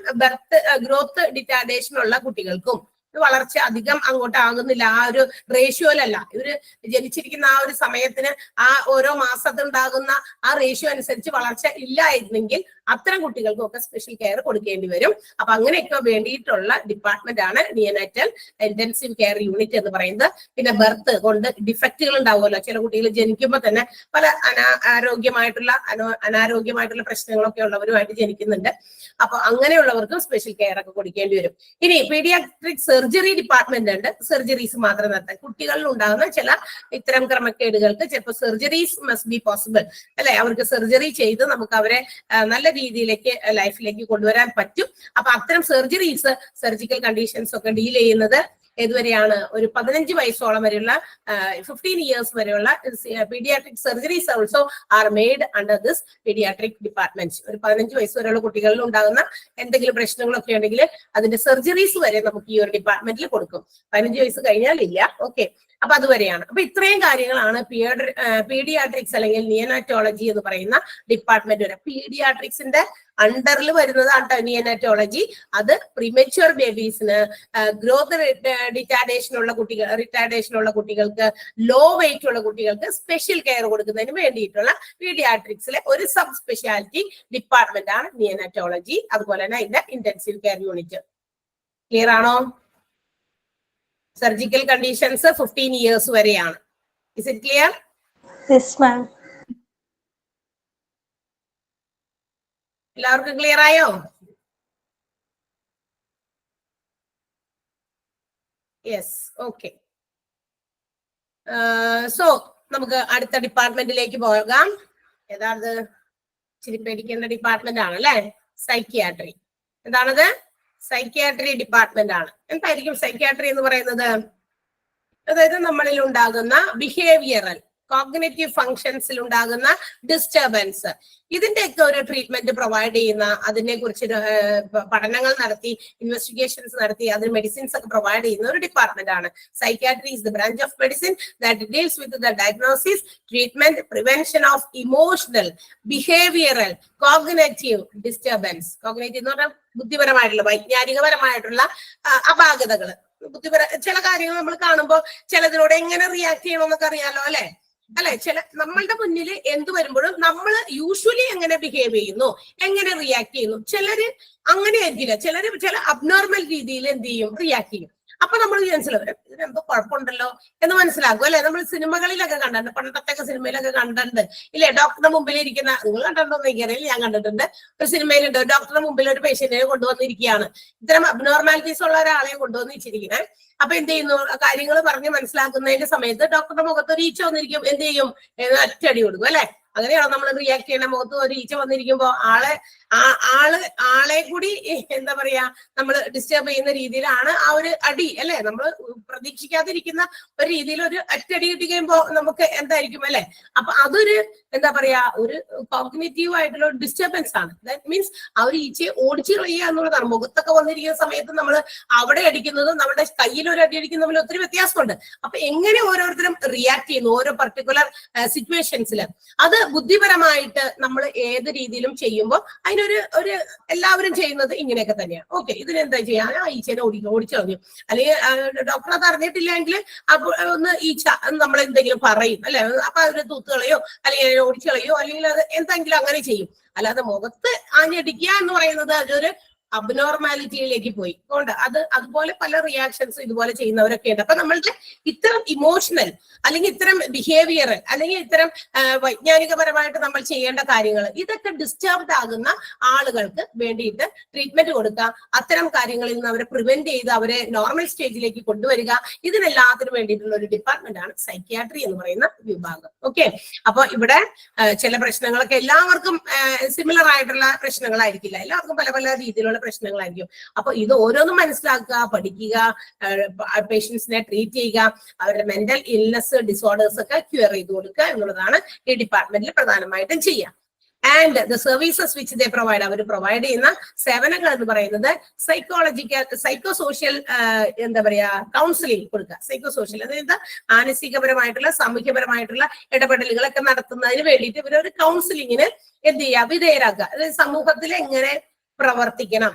ഗ്രോത്ത് ഡിറ്റാർഡേഷൻ ഉള്ള കുട്ടികൾക്കും വളർച്ച അധികം അങ്ങോട്ട് ആകുന്നില്ല, ആ ഒരു റേഷ്യോയിലല്ല. ഇവര് ജനിച്ചിരിക്കുന്ന ആ ഒരു സമയത്തിന് ആ ഓരോ മാസത്തുണ്ടാകുന്ന ആ റേഷ്യോ അനുസരിച്ച് വളർച്ച ഇല്ലായിരുന്നെങ്കിൽ അത്തരം കുട്ടികൾക്കും ഒക്കെ സ്പെഷ്യൽ കെയർ കൊടുക്കേണ്ടി വരും. അപ്പൊ അങ്ങനെയൊക്കെ വേണ്ടിയിട്ടുള്ള ഡിപ്പാർട്ട്മെന്റ് ആണ് നിയോനാറ്റൽ ഇന്റൻസീവ് കെയർ യൂണിറ്റ് എന്ന് പറയുന്നത്. പിന്നെ ബർത്ത് കൊണ്ട് ഡിഫക്റ്റുകൾ ഉണ്ടാവുമല്ലോ, ചില കുട്ടികൾ ജനിക്കുമ്പോൾ തന്നെ പല അനാരോഗ്യമായിട്ടുള്ള പ്രശ്നങ്ങളൊക്കെ ഉള്ളവരുമായിട്ട് ജനിക്കുന്നുണ്ട്. അപ്പൊ അങ്ങനെയുള്ളവർക്കും സ്പെഷ്യൽ കെയർ ഒക്കെ കൊടുക്കേണ്ടി വരും. ഇനി പീഡിയാട്രിക് സർജറി ഡിപ്പാർട്ട്മെന്റ് ഉണ്ട്. സർജറീസ് മാത്രം നടത്താൻ കുട്ടികളിൽ ഉണ്ടാകുന്ന ചില ഇത്തരം ക്രമക്കേടുകൾക്ക് ചിലപ്പോൾ സർജറീസ് മസ്റ്റ് ബി പോസിബിൾ അല്ലെ, അവർക്ക് സർജറി ചെയ്ത് നമുക്ക് അവരെ നല്ല രീതിയിലേക്ക് ലൈഫിലേക്ക് കൊണ്ടുവരാൻ പറ്റും. അപ്പൊ അത്തരം സർജറീസ്, സർജിക്കൽ കണ്ടീഷൻസ് ഒക്കെ ഡീൽ ചെയ്യുന്നത് ഏതുവരെയാണ്? ഒരു 15 വയസ്സോളം വരെയുള്ള 15 years വരെയുള്ള paediatric surgeries also are made under this paediatric department. ഒരു 15 വയസ്സ് വരെയുള്ള കുട്ടികളിൽ ഉണ്ടാകുന്ന എന്തെങ്കിലും പ്രശ്നങ്ങളൊക്കെ ഉണ്ടെങ്കിൽ അതിന്റെ സർജറീസ് വരെ നമുക്ക് ഈ ഒരു ഡിപ്പാർട്ട്മെന്റിൽ കൊടുക്കും. 15 വയസ്സ് കഴിഞ്ഞാൽ ഇല്ല. ഓക്കെ, അപ്പൊ അതുവരെയാണ്. അപ്പൊ ഇത്രയും കാര്യങ്ങളാണ് പീഡിയാട്രിക്സ് അല്ലെങ്കിൽ നിയോനാറ്റോളജി എന്ന് പറയുന്ന ഡിപ്പാർട്ട്മെന്റ് വരെ. പീഡിയാട്രിക്സിന്റെ അണ്ടറിൽ വരുന്നതാണ് നിയോനാറ്റോളജി. അത് പ്രിമച്വർ ബേബീസിന്, ഗ്രോത്ത് റിട്ടാർഡേഷൻ ഉള്ള കുട്ടികൾക്ക്, ലോ വെയിറ്റ് ഉള്ള കുട്ടികൾക്ക് സ്പെഷ്യൽ കെയർ കൊടുക്കുന്നതിന് വേണ്ടിയിട്ടുള്ള പീഡിയാട്രിക്സിലെ ഒരു സബ് സ്പെഷ്യാലിറ്റി ഡിപ്പാർട്ട്മെന്റ് ആണ് നിയോനാറ്റോളജി. അതുപോലെ തന്നെ അതിന്റെ ഇന്റൻസീവ് കെയർ യൂണിറ്റ്. ക്ലിയർ ആണോ? സർജിക്കൽ കണ്ടീഷൻസ് 15 years വരെയാണ്. Is it clear? Yes ma'am. എല്ലാവർക്കും ക്ലിയർ ആയോ? Yes, okay. സോ നമുക്ക് അടുത്ത ഡിപ്പാർട്ട്മെന്റിലേക്ക് പോകാം. ഏതാണത്? ഇച്ചിരി പേടിക്കേണ്ട ഡിപ്പാർട്ട്മെന്റ് ആണ് അല്ലെ, സൈക്കിയാട്രി. എന്താണത്? സൈക്കിയാട്രി ഡിപ്പാർട്ട്മെന്റ് ആണ്. എന്തായിരിക്കും സൈക്കിയാട്രി എന്ന് പറയുന്നത്? അതായത് നമ്മളിൽ ഉണ്ടാകുന്ന ബിഹേവിയറൽ കോഗ്നിറ്റീവ് ഫങ്ഷൻസിൽ ഉണ്ടാകുന്ന ഡിസ്റ്റർബൻസ്, ഇതിന്റെയൊക്കെ ഒരു ട്രീറ്റ്മെന്റ് പ്രൊവൈഡ് ചെയ്യുന്ന, അതിനെ കുറിച്ച് പഠനങ്ങൾ നടത്തി ഇൻവെസ്റ്റിഗേഷൻസ് നടത്തി അതിന് മെഡിസിൻസ് ഒക്കെ പ്രൊവൈഡ് ചെയ്യുന്ന ഒരു ഡിപ്പാർട്ട്മെന്റ് ആണ്. Psychiatry is the branch of medicine that deals with the diagnosis, treatment, prevention of emotional, behavioural, cognitive disturbance. Cognitive എന്ന് പറഞ്ഞാൽ ബുദ്ധിപരമായിട്ടുള്ള, വൈജ്ഞാനികപരമായിട്ടുള്ള അപാകതകൾ. ചില കാര്യങ്ങൾ നമ്മൾ കാണുമ്പോൾ ചിലതിനോട് എങ്ങനെ റിയാക്ട് ചെയ്യണമെന്നൊക്കെ അറിയാലോ അല്ലെ. നമ്മളുടെ മുന്നിൽ എന്ത് വരുമ്പോഴും നമ്മൾ യൂഷ്വലി എങ്ങനെ ബിഹേവ് ചെയ്യുന്നു, എങ്ങനെ റിയാക്ട് ചെയ്യുന്നു. ചിലര് അങ്ങനെ ആയിരിക്കില്ല, ചില അബ്നോർമൽ രീതിയിൽ എന്ത് ചെയ്യും, റിയാക്ട് ചെയ്യും. അപ്പൊ നമ്മൾ മനസ്സിലാവും ഇതിനെന്തോ കുഴപ്പമുണ്ടല്ലോ എന്ന് മനസ്സിലാക്കും അല്ലെ. നമ്മൾ സിനിമകളിലൊക്കെ കണ്ടിട്ടുണ്ട്, പണ്ടത്തെ സിനിമയിലൊക്കെ കണ്ടിട്ടുണ്ട് ഇല്ലേ, ഡോക്ടറുടെ മുമ്പിൽ ഇരിക്കുന്ന, നിങ്ങൾ കണ്ടിട്ടുണ്ടോ എനിക്കറിയില്ല, ഞാൻ കണ്ടിട്ടുണ്ട്. ഒരു സിനിമയിലുണ്ട്, ഡോക്ടറുടെ മുമ്പിൽ ഒരു പേഷ്യന്റിനെ കൊണ്ടുവന്നിരിക്കുകയാണ്, ഇത്തരം അബ്നോർമാലിറ്റീസ് ഉള്ള ഒരാളെ കൊണ്ടുവന്നിരിക്കുന്നത്. അപ്പൊ എന്ത് ചെയ്യുന്നു, കാര്യങ്ങൾ പറഞ്ഞ് മനസ്സിലാക്കുന്നതിന്റെ സമയത്ത് ഡോക്ടറുടെ മുഖത്ത് ഒരു ഈച്ച വന്നിരിക്കും, എന്ത് ചെയ്യും, ഒറ്റയടി കൊടുക്കും അല്ലെ. അങ്ങനെയാണോ നമ്മൾ റിയാക്ട് ചെയ്യണ? മുഖത്ത് ഒരു ഈച്ച വന്നിരിക്കുമ്പോ ആളെ കൂടി എന്താ പറയാ, നമ്മൾ ഡിസ്റ്റർബ് ചെയ്യുന്ന രീതിയിലാണ് ആ ഒരു അടി അല്ലെ. നമ്മൾ പ്രതീക്ഷിക്കാതിരിക്കുന്ന ഒരു രീതിയിൽ ഒരു ഒറ്റയടി കിട്ടി കഴിയുമ്പോ നമുക്ക് എന്തായിരിക്കും അല്ലെ. അപ്പൊ അതൊരു എന്താ പറയാ, ഒരു കോഗ്നിറ്റീവ് ആയിട്ടുള്ള ഒരു ഡിസ്റ്റർബൻസ് ആണ്. ദാറ്റ് മീൻസ് ആ ഒരു ഈച്ചയെ ഓടിച്ചു കളയുക എന്നുള്ളതാണ്. മുഖത്തൊക്കെ വന്നിരിക്കുന്ന സമയത്ത് നമ്മൾ അവിടെ അടിക്കുന്നതും നമ്മുടെ കയ്യിൽ ഒരു അടി അടിക്കുന്നതും തമ്മിൽ ഒത്തിരി വ്യത്യാസമുണ്ട്. അപ്പൊ എങ്ങനെ ഓരോരുത്തരും റിയാക്ട് ചെയ്യുന്നു ഓരോ പർട്ടിക്കുലർ സിറ്റുവേഷൻസിൽ, അത് ബുദ്ധിപരമായിട്ട് നമ്മൾ ഏത് രീതിയിലും ചെയ്യുമ്പോൾ ഒരു എല്ലാവരും ചെയ്യുന്നത് ഇങ്ങനെയൊക്കെ തന്നെയാണ്. ഓക്കെ, ഇതിനെന്താ ചെയ്യാൻ, ആ ഈച്ചേനെ ഓടിച്ചു കളഞ്ഞു, അല്ലെങ്കിൽ ഡോക്ടർ അത് അറിഞ്ഞിട്ടില്ലെങ്കിൽ ഒന്ന് ഈച്ച നമ്മൾ എന്തെങ്കിലും പറയും അല്ലെ. അപ്പൊ അതിന് തൂത്തുകളയോ അല്ലെങ്കിൽ ഓടിച്ചു കളയോ അല്ലെങ്കിൽ അത് എന്തെങ്കിലും അങ്ങനെ ചെയ്യും. അല്ലാതെ മുഖത്ത് ആഞ്ഞടിക്കുക എന്ന് പറയുന്നത് അതൊരു അബ്നോർമാലിറ്റിയിലേക്ക് പോയി അതുപോലെ പല റിയാക്ഷൻസ് ഇതുപോലെ ചെയ്യുന്നവരൊക്കെ ഉണ്ട്. അപ്പൊ നമ്മളുടെ ഇത്തരം ഇമോഷണൽ അല്ലെങ്കിൽ ഇത്തരം ബിഹേവിയർ അല്ലെങ്കിൽ ഇത്തരം വൈജ്ഞാനികപരമായിട്ട് നമ്മൾ ചെയ്യേണ്ട കാര്യങ്ങൾ ഇതൊക്കെ ഡിസ്റ്റർബ്ഡ് ആകുന്ന ആളുകൾക്ക് വേണ്ടിയിട്ട് ട്രീറ്റ്മെന്റ് കൊടുക്കുക, അത്തരം കാര്യങ്ങളിൽ നിന്ന് അവരെ പ്രിവെന്റ് ചെയ്ത് അവരെ നോർമൽ സ്റ്റേജിലേക്ക് കൊണ്ടുവരിക, ഇതിനെല്ലാത്തിനും വേണ്ടിയിട്ടുള്ള ഒരു ഡിപ്പാർട്ട്മെന്റ് ആണ് സൈക്യാട്രി എന്ന് പറയുന്ന വിഭാഗം. ഓക്കെ, അപ്പൊ ഇവിടെ ചില പ്രശ്നങ്ങളൊക്കെ എല്ലാവർക്കും സിമിലർ ആയിട്ടുള്ള പ്രശ്നങ്ങളായിരിക്കില്ല, എല്ലാവർക്കും പല പല രീതിയിലുള്ള പ്രശ്നങ്ങളായിരിക്കും. അപ്പൊ ഇത് ഓരോന്നും മനസ്സിലാക്കുക, പഠിക്കുക, പേഷ്യൻസിനെ ട്രീറ്റ് ചെയ്യുക, അവരുടെ മെന്റൽ ഇൽനെസ് ഡിസോർഡേഴ്സ് ഒക്കെ ക്യൂർ ചെയ്ത് കൊടുക്കുക എന്നുള്ളതാണ് ഈ ഡിപ്പാർട്ട്മെന്റിൽ പ്രധാനമായിട്ടും ചെയ്യുക. And the services which they provide, അവർ പ്രൊവൈഡ് ചെയ്യുന്ന സേവനങ്ങൾ എന്ന് പറയുന്നത് സൈക്കോ സോഷ്യൽ എന്താ പറയാ കൗൺസിലിംഗ് കൊടുക്കുക. സൈക്കോ സോഷ്യൽ അതായത് മാനസികപരമായിട്ടുള്ള സാമൂഹ്യപരമായിട്ടുള്ള ഇടപെടലുകളൊക്കെ നടത്തുന്നതിന് വേണ്ടിയിട്ട് ഇവരൊരു കൗൺസിലിങ്ങിന് എന്ത് ചെയ്യുക, വിധേയരാക്കുക. അതായത് സമൂഹത്തിൽ എങ്ങനെ പ്രവർത്തിക്കണം,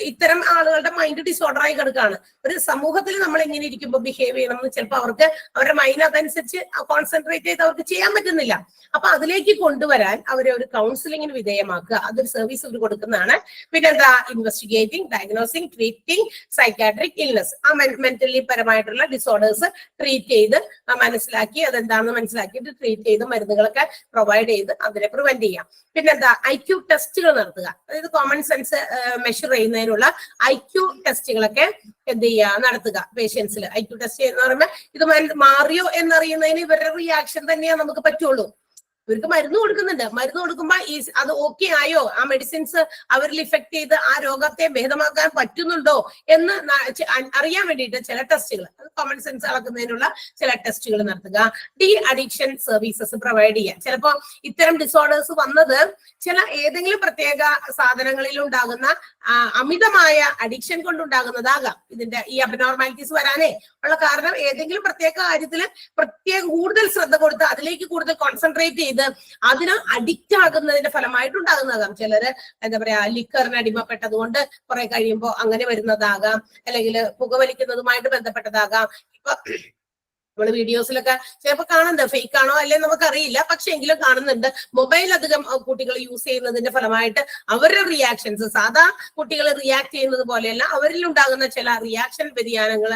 ഇത്തരം ആളുകളുടെ മൈൻഡ് ഡിസോർഡർ ആയി കിടക്കുകയാണ്. ഒരു സമൂഹത്തിൽ നമ്മൾ എങ്ങനെ ഇരിക്കുമ്പോൾ ബിഹേവ് ചെയ്യണം എന്ന് ചിലപ്പോൾ അവർക്ക് അവരുടെ മൈൻഡ് അതനുസരിച്ച് കോൺസെൻട്രേറ്റ് ചെയ്ത് അവർക്ക് ചെയ്യാൻ പറ്റുന്നില്ല. അപ്പൊ അതിലേക്ക് കൊണ്ടുവരാൻ അവരെ ഒരു കൗൺസിലിങ്ങിന് വിധേയമാക്കുക, അതൊരു സർവീസ് അവർ കൊടുക്കുന്നതാണ്. പിന്നെന്താ, investigating, diagnosing, treating psychiatric illness, ആ മെന്റലി പരമായിട്ടുള്ള ഡിസോർഡേഴ്സ് ട്രീറ്റ് ചെയ്ത് മനസ്സിലാക്കി അതെന്താണെന്ന് മനസ്സിലാക്കിയിട്ട് ട്രീറ്റ് ചെയ്ത് മരുന്നുകളൊക്കെ പ്രൊവൈഡ് ചെയ്ത് അതിനെ പ്രിവെന്റ് ചെയ്യാം. പിന്നെന്താ, IQ ടെസ്റ്റുകൾ നടത്തുക, അതായത് കോമൺ സെൻസ് മെഷർ ചെയ്യുന്നതിനുള്ള IQ ടെസ്റ്റുകളൊക്കെ എന്ത് ചെയ്യുക, നടത്തുക പേഷ്യൻസിൽ. IQ ടെസ്റ്റ് ചെയ്യുന്ന പറയുമ്പോൾ ഇത് മാറിയോ എന്നറിയുന്നതിന് ഇവരുടെ റിയാക്ഷൻ തന്നെയാണ് നമുക്ക് പറ്റുള്ളൂ. ഇവർക്ക് മരുന്ന് കൊടുക്കുന്നുണ്ട്, മരുന്ന് കൊടുക്കുമ്പോൾ അത് ഓക്കെ ആയോ, ആ മെഡിസിൻസ് അവരിൽ ഇഫക്ട് ചെയ്ത് ആ രോഗത്തെ ഭേദമാക്കാൻ പറ്റുന്നുണ്ടോ എന്ന് അറിയാൻ വേണ്ടിയിട്ട് ചില ടെസ്റ്റുകൾ, കോമൺ സെൻസ് അളക്കുന്നതിനുള്ള ചില ടെസ്റ്റുകൾ നടത്തുക. ഡി അഡിക്ഷൻ സർവീസസ് പ്രൊവൈഡ് ചെയ്യുക. ചിലപ്പോൾ ഇത്തരം ഡിസോർഡേഴ്സ് വന്നത് ഏതെങ്കിലും പ്രത്യേക സാധനങ്ങളിൽ ഉണ്ടാകുന്ന അമിതമായ അഡിക്ഷൻ കൊണ്ടുണ്ടാകുന്നതാകാം. ഈ അബ്നോർമാലിറ്റീസ് വരാനേ ഉള്ള കാരണം ഏതെങ്കിലും പ്രത്യേക കാര്യത്തിൽ കൂടുതൽ ശ്രദ്ധ കൊടുത്ത് അതിലേക്ക് കൂടുതൽ കോൺസെൻട്രേറ്റ് ചെയ്ത് അതിന് അഡിക്റ്റ് ആകുന്നതിന്റെ ഫലമായിട്ടുണ്ടാകുന്നതാകാം. ചിലര് എന്താ പറയാ ലിക്കറിന് അടിമപ്പെട്ടത് കൊണ്ട് കുറെ കഴിയുമ്പോൾ അങ്ങനെ വരുന്നതാകാം, അല്ലെങ്കിൽ പുകവലിക്കുന്നതുമായിട്ട് ബന്ധപ്പെട്ടതാകാം. ഇപ്പൊ നമ്മള് വീഡിയോസിലൊക്കെ ചിലപ്പോൾ കാണുന്നുണ്ട്, ഫേക്ക് ആണോ അല്ലെ നമുക്കറിയില്ല, പക്ഷെ എങ്കിലും കാണുന്നുണ്ട്. മൊബൈൽ അധികം കുട്ടികൾ യൂസ് ചെയ്യുന്നതിന്റെ ഫലമായിട്ട് അവരുടെ റിയാക്ഷൻസ് സാധാ കുട്ടികൾ റിയാക്ട് ചെയ്യുന്നത് പോലെയല്ല, അവരിൽ ഉണ്ടാകുന്ന ചില റിയാക്ഷൻ വ്യതിയാനങ്ങൾ,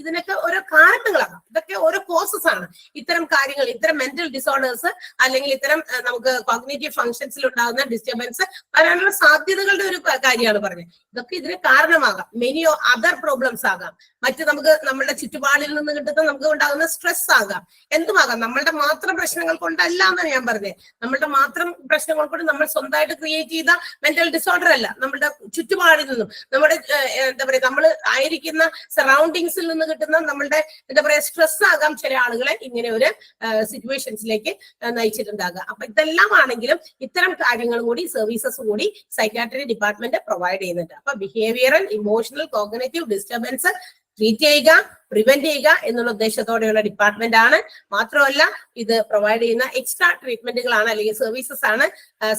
ഇതിനൊക്കെ ഓരോ കാരണങ്ങളാണ്, ഇതൊക്കെ ഓരോ കോസസ് ആണ്. ഇത്തരം കാര്യങ്ങൾ, ഇത്തരം മെന്റൽ ഡിസോർഡേഴ്സ് അല്ലെങ്കിൽ ഇത്തരം നമുക്ക് കോഗ്നിറ്റീവ് ഫങ്ഷൻസിൽ ഉണ്ടാകുന്ന ഡിസ്റ്റർബൻസ് വരാനുള്ള സാധ്യതകളുടെ ഒരു കാര്യമാണ് പറഞ്ഞത്. ഇതൊക്കെ ഇതിന് കാരണമാകാം. മെനി അതർ പ്രോബ്ലംസ് ആകാം, മറ്റ് നമുക്ക് നമ്മുടെ ചുറ്റുപാടിൽ നിന്ന് കിട്ടുന്ന നമുക്ക് ഉണ്ടാകുന്ന സ്ട്രെസ് ആകാം, എന്തുമാകാം. നമ്മളുടെ മാത്രം പ്രശ്നങ്ങൾ കൊണ്ടല്ല എന്നാണ് ഞാൻ പറഞ്ഞത്. നമ്മളുടെ മാത്രം പ്രശ്നങ്ങൾ കൊണ്ട് നമ്മൾ സ്വന്തമായിട്ട് ക്രിയേറ്റ് ചെയ്ത മെന്റൽ ഡിസോർഡർ അല്ല, നമ്മുടെ ചുറ്റുപാടിൽ നിന്നും നമ്മുടെ എന്താ പറയാ നമ്മൾ ആയിരിക്കുന്ന സറൗണ്ടിങ്സിൽ നിന്ന് കിട്ടുന്ന നമ്മളുടെ എന്താ പറയാ സ്ട്രെസ് ആകാം ചില ആളുകളെ ഇങ്ങനെ ഒരു സിറ്റുവേഷൻസിലേക്ക് നയിച്ചിട്ടുണ്ടാകുക. അപ്പൊ ഇതെല്ലാം ആണെങ്കിലും ഇത്തരം കാര്യങ്ങൾ കൂടി സർവീസസ് കൂടി സൈക്കാട്രി ഡിപ്പാർട്ട്മെന്റ് പ്രൊവൈഡ് ചെയ്യുന്നുണ്ട്. അപ്പൊ behavioural, emotional, cognitive disturbance treat ചെയ്യുക, പ്രിവെന്റ് ചെയ്യുക എന്നുള്ള ഉദ്ദേശത്തോടെയുള്ള ഡിപ്പാർട്ട്മെന്റ് ആണ്. മാത്രമല്ല ഇത് പ്രൊവൈഡ് ചെയ്യുന്ന എക്സ്ട്രാ ട്രീറ്റ്മെന്റുകളാണ് അല്ലെങ്കിൽ സർവീസസ് ആണ്.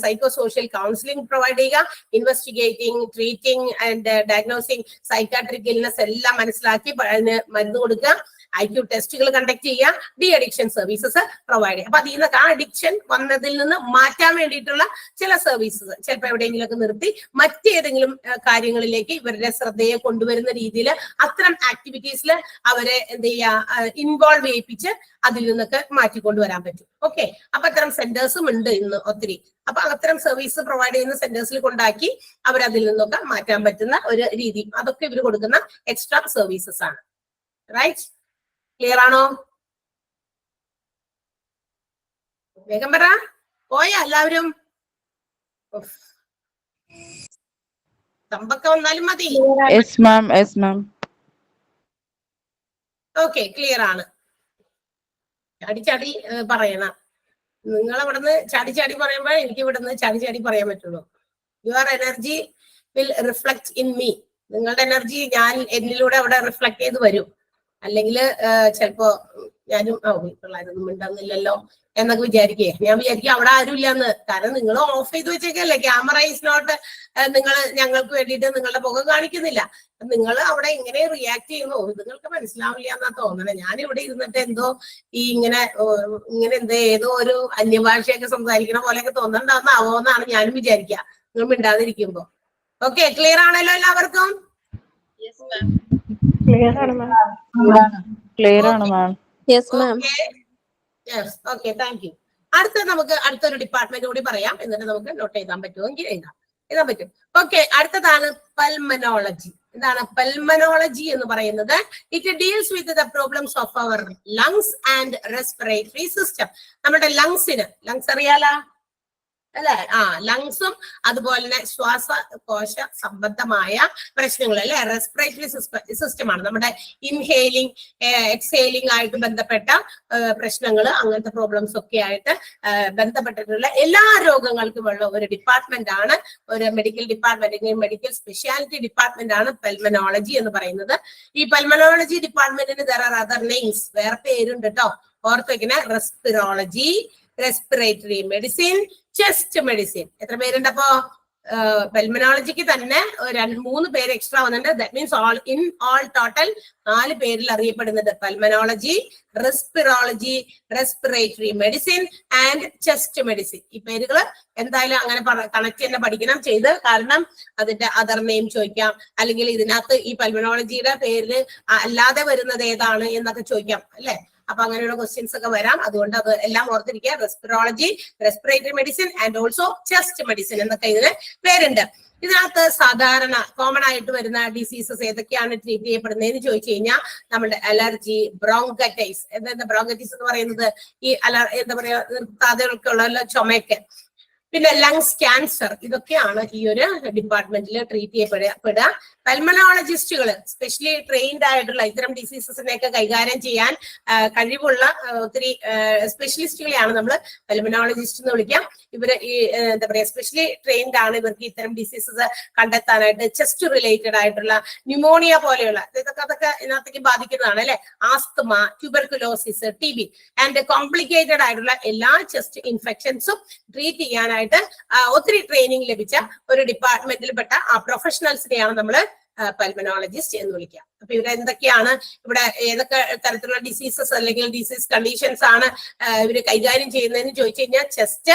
സൈക്കോ സോഷ്യൽ കൗൺസിലിംഗ് പ്രൊവൈഡ് ചെയ്യുക, investigating, treating and diagnosing psychiatric illness എല്ലാം മനസ്സിലാക്കി അതിന് മരുന്ന് കൊടുക്കുക, IQ ടെസ്റ്റുകൾ കണ്ടക്ട് ചെയ്യുക, ഡി അഡിക്ഷൻ സർവീസസ് പ്രൊവൈഡ് ചെയ്യുക. അപ്പൊ അതിൽ നിന്നൊക്കെ ആ അഡിക്ഷൻ വന്നതിൽ നിന്ന് മാറ്റാൻ വേണ്ടിയിട്ടുള്ള ചില സർവീസസ് ചിലപ്പോൾ എവിടെയെങ്കിലുമൊക്കെ നിർത്തി മറ്റേതെങ്കിലും കാര്യങ്ങളിലേക്ക് ഇവരുടെ ശ്രദ്ധയെ കൊണ്ടുവരുന്ന രീതിയിൽ അത്തരം ആക്ടിവിറ്റീസിൽ അവരെ എന്ത് ചെയ്യുക, ഇൻവോൾവ് ചെയ്യിപ്പിച്ച് അതിൽ നിന്നൊക്കെ മാറ്റിക്കൊണ്ടുവരാൻ പറ്റും. ഓക്കെ, അപ്പൊ അത്തരം സെന്റേഴ്സും ഉണ്ട് ഇന്ന് ഒത്തിരി. അപ്പൊ അത്തരം സർവീസ് പ്രൊവൈഡ് ചെയ്യുന്ന സെന്റേഴ്സിൽ കൊണ്ടാക്കി അവരതിൽ നിന്നൊക്കെ മാറ്റാൻ പറ്റുന്ന ഒരു രീതി, അതൊക്കെ ഇവർ കൊടുക്കുന്ന എക്സ്ട്രാ സർവീസസ് ആണ്. റൈറ്റ്, ക്ലിയർ ആണോ? വേഗം പറ, പോയ എല്ലാവരും തമ്പൊക്കെ വന്നാലും മതി. Yes ma'am, yes ma'am. Okay, clear ആണ്. ചാടി പറയണം. നിങ്ങൾ അവിടുന്ന് ചാടി പറയുമ്പോൾ എനിക്ക് ഇവിടുന്ന് ചാടി പറയാൻ പറ്റുള്ളൂ. Your energy will reflect in me. നിങ്ങളുടെ എനർജി എന്നിലൂടെ അവിടെ റിഫ്ലക്ട് ചെയ്ത് വരും. അല്ലെങ്കിൽ ചിലപ്പോ ഞാനും പിള്ളേരൊന്നും മിണ്ടുന്നില്ലല്ലോ എന്നൊക്കെ ഞാൻ വിചാരിക്കും അവിടെ ആരും ഇല്ലാന്ന്. കാരണം നിങ്ങൾ ഓഫ് ചെയ്ത് വെച്ചേക്കല്ലേ, ക്യാമറ ഈസ് നോട്ട്, ഞങ്ങൾക്ക് വേണ്ടിയിട്ട് നിങ്ങളുടെ മുഖം കാണിക്കുന്നില്ല. നിങ്ങൾ അവിടെ എങ്ങനെ റിയാക്ട് ചെയ്യുന്നു നിങ്ങൾക്ക് മനസ്സിലാവില്ല എന്നാ തോന്നണേ. ഞാൻ ഇവിടെ ഇരുന്നിട്ട് എന്തോ ഇങ്ങനെ ഏതോ ഒരു അന്യഭാഷയൊക്കെ സംസാരിക്കണ പോലെയൊക്കെ തോന്നണ്ടാവുന്നാവോന്നാണ് ഞാനും വിചാരിക്കുക നിങ്ങൾ മിണ്ടാതിരിക്കുമ്പോ. ഓക്കെ, ക്ലിയർ ആണല്ലോ എല്ലാവർക്കും? ക്ലിയർ ആണ് മാം. Okay, thank U. നമുക്ക് അടുത്തൊരു ഡിപ്പാർട്ട്മെന്റ് കൂടി പറയാം, എന്നിട്ട് നമുക്ക് നോട്ട് എഴുതാൻ പറ്റുമെങ്കിൽ എഴുതാൻ പറ്റും. ഓക്കെ, അടുത്തതാണ് പൾമനോളജി. എന്താണ് പൾമനോളജി എന്ന് പറയുന്നത്? It deals with the problems of our lungs and respiratory system. നമ്മുടെ ലങ്സ് അറിയാലോ അല്ലെ? ലങ്സും അതുപോലെ തന്നെ ശ്വാസകോശ സംബന്ധമായ പ്രശ്നങ്ങൾ അല്ലെ, റെസ്പിറേറ്ററി സിസ്റ്റമാണ് നമ്മുടെ ഇൻഹേലിംഗ് എക്സ്ഹേലിംഗ് ആയിട്ട് ബന്ധപ്പെട്ട പ്രശ്നങ്ങൾ, അങ്ങനത്തെ പ്രോബ്ലംസ് ഒക്കെ ആയിട്ട് ബന്ധപ്പെട്ടിട്ടുള്ള എല്ലാ രോഗങ്ങൾക്കുമുള്ള ഒരു ഡിപ്പാർട്ട്മെന്റ് ആണ്, ഒരു medical department, medical speciality department ആണ് പൾമനോളജി എന്ന് പറയുന്നത്. ഈ പൾമനോളജി ഡിപ്പാർട്ട്മെന്റിന് there are other names, വേറെ പേരുണ്ട് കേട്ടോ, ഓർത്ത് വെക്കണേ. Respirology, respiratory medicine, chest medicine. എത്ര പേരുണ്ട് അപ്പോ? പൾമനോളജിക്ക് തന്നെ 3 പേര് എക്സ്ട്രാ വന്നിട്ടുണ്ട്. ദാറ്റ് മീൻസ് ഓൾ ടോട്ടൽ 4 പേരിൽ അറിയപ്പെടുന്നുണ്ട്. Pulmonology, റെസ്പിറോളജി, respiratory medicine and chest medicine. ഈ പേരുകൾ എന്തായാലും അങ്ങനെ കണക്ട് തന്നെ പഠിക്കണം ചെയ്ത്, കാരണം അതിന്റെ അതർ നെയിം ചോദിക്കാം, അല്ലെങ്കിൽ ഇതിനകത്ത് ഈ പൾമനോളജിയുടെ പേരിൽ അല്ലാതെ വരുന്നത് ഏതാണ് എന്നൊക്കെ ചോദിക്കാം അല്ലെ. അപ്പൊ അങ്ങനെയുള്ള ക്വസ്റ്റ്യൻസ് ഒക്കെ വരാം, അതുകൊണ്ട് അത് എല്ലാം ഓർത്തിരിക്കുക. റെസ്പിറോളജി, respiratory medicine and also chest medicine എന്നൊക്കെ ഇതിന് പേരുണ്ട്. ഇതിനകത്ത് സാധാരണ കോമൺ ആയിട്ട് വരുന്ന ഡിസീസസ് ഏതൊക്കെയാണ് ട്രീറ്റ് ചെയ്യപ്പെടുന്നതെന്ന് ചോദിച്ചു കഴിഞ്ഞാൽ നമ്മുടെ അലർജി, ബ്രോങ്കൈറ്റിസ്. എന്താ ബ്രോങ്കൈറ്റിസ് എന്ന് പറയുന്നത്? ഈ എന്താ പറയാ, നിർത്താതെയുള്ള ചുമയൊക്കെ. പിന്നെ ലങ്സ് ക്യാൻസർ, ഇതൊക്കെയാണ് ഈ ഒരു ഡിപ്പാർട്ട്മെന്റിൽ ട്രീറ്റ് ചെയ്യപ്പെടുക. പൾമനോളജിസ്റ്റുകൾ സ്പെഷ്യലി ട്രെയിൻഡ് ആയിട്ടുള്ള ഇത്തരം ഡിസീസസിനെയൊക്കെ കൈകാര്യം ചെയ്യാൻ കഴിവുള്ള ഒത്തിരി സ്പെഷ്യലിസ്റ്റുകളെയാണ് നമ്മൾ പൾമനോളജിസ്റ്റ് എന്ന് വിളിക്കാം. ഇവര് ഈ എന്താ പറയാ സ്പെഷ്യലി ട്രെയിൻഡ് ആണ്, ഇവർക്ക് ഇത്തരം ഡിസീസസ് കണ്ടെത്താനായിട്ട്. ചെസ്റ്റ് റിലേറ്റഡ് ആയിട്ടുള്ള ന്യൂമോണിയ പോലെയുള്ള അതൊക്കെ ഇതിനകത്തേക്ക് ബാധിക്കുന്നതാണ് അല്ലെ. Asthma, tuberculosis, TB and complicated ആയിട്ടുള്ള എല്ലാ ചെസ്റ്റ് ഇൻഫെക്ഷൻസും ട്രീറ്റ് ചെയ്യാനായിട്ട് ഒത്തിരി ട്രെയിനിങ് ലഭിച്ച ഒരു ഡിപ്പാർട്ട്മെന്റിൽ പെട്ട ആ പ്രൊഫഷണൽസിനെയാണ് നമ്മൾ പൾമനോളജിസ്റ്റ് എന്ന് വിളിക്കുക. അപ്പൊ ഇവിടെ എന്തൊക്കെയാണ്, ഇവിടെ ഏതൊക്കെ തരത്തിലുള്ള ഡിസീസസ് അല്ലെങ്കിൽ ഡിസീസ് കണ്ടീഷൻസ് ആണ് ഇവര് കൈകാര്യം ചെയ്യുന്നതെന്ന് ചോദിച്ചു കഴിഞ്ഞാൽ chest,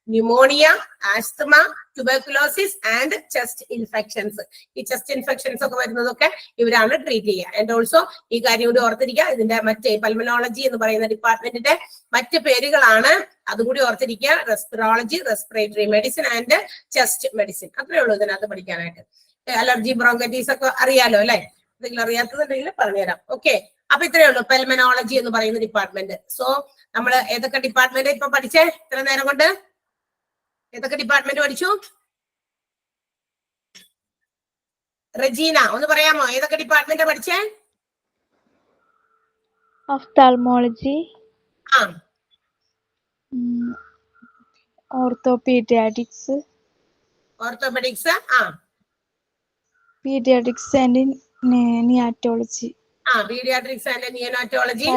pneumonia, asthma, tuberculosis and chest infections. ഈ ചെസ്റ്റ് ഇൻഫെക്ഷൻസ് ഒക്കെ വരുന്നതൊക്കെ ഇവരാണ് ട്രീറ്റ് ചെയ്യുക. ആൻഡ് ഓൾസോ ഈ കാര്യം കൂടി ഓർത്തിരിക്കുക, ഇതിന്റെ മറ്റേ പൾമനോളജി എന്ന് പറയുന്ന ഡിപ്പാർട്ട്മെന്റിന്റെ മറ്റ് പേരുകളാണ്, അതുകൂടി ഓർത്തിരിക്കുക. റെസ്പിറോളജി, respiratory medicine and chest medicine. അത്രേ ഉള്ളൂ ഇതിനകത്ത് പഠിക്കാനായിട്ട്. അലർജി, ബ്രോങ്കൈറ്റിസ് ഒക്കെ അറിയാലോ അല്ലെ. എന്തെങ്കിലും അറിയാത്തതുണ്ടെങ്കിൽ പറഞ്ഞുതരാം. ഓക്കെ, അപ്പൊ ഇത്രയേ ഉള്ളൂ പൾമനോളജി എന്ന് പറയുന്ന ഡിപ്പാർട്ട്മെന്റ്. സോ നമ്മൾ ഏതൊക്കെ ഡിപ്പാർട്ട്മെന്റ് ഇപ്പൊ പഠിച്ചേ ഇത്ര നേരം കൊണ്ട്? ഏതൊക്കെ ഡിപ്പാർട്ട്മെന്റ് പഠിച്ചു? റജീന ഒന്ന് പറയാമോ, ഏതൊക്കെ ഡിപ്പാർട്ട്മെന്റ് പഠിച്ചേ? Ophthalmology, orthopedics, pediatrics and neonatology. Pediatrics and neonatology.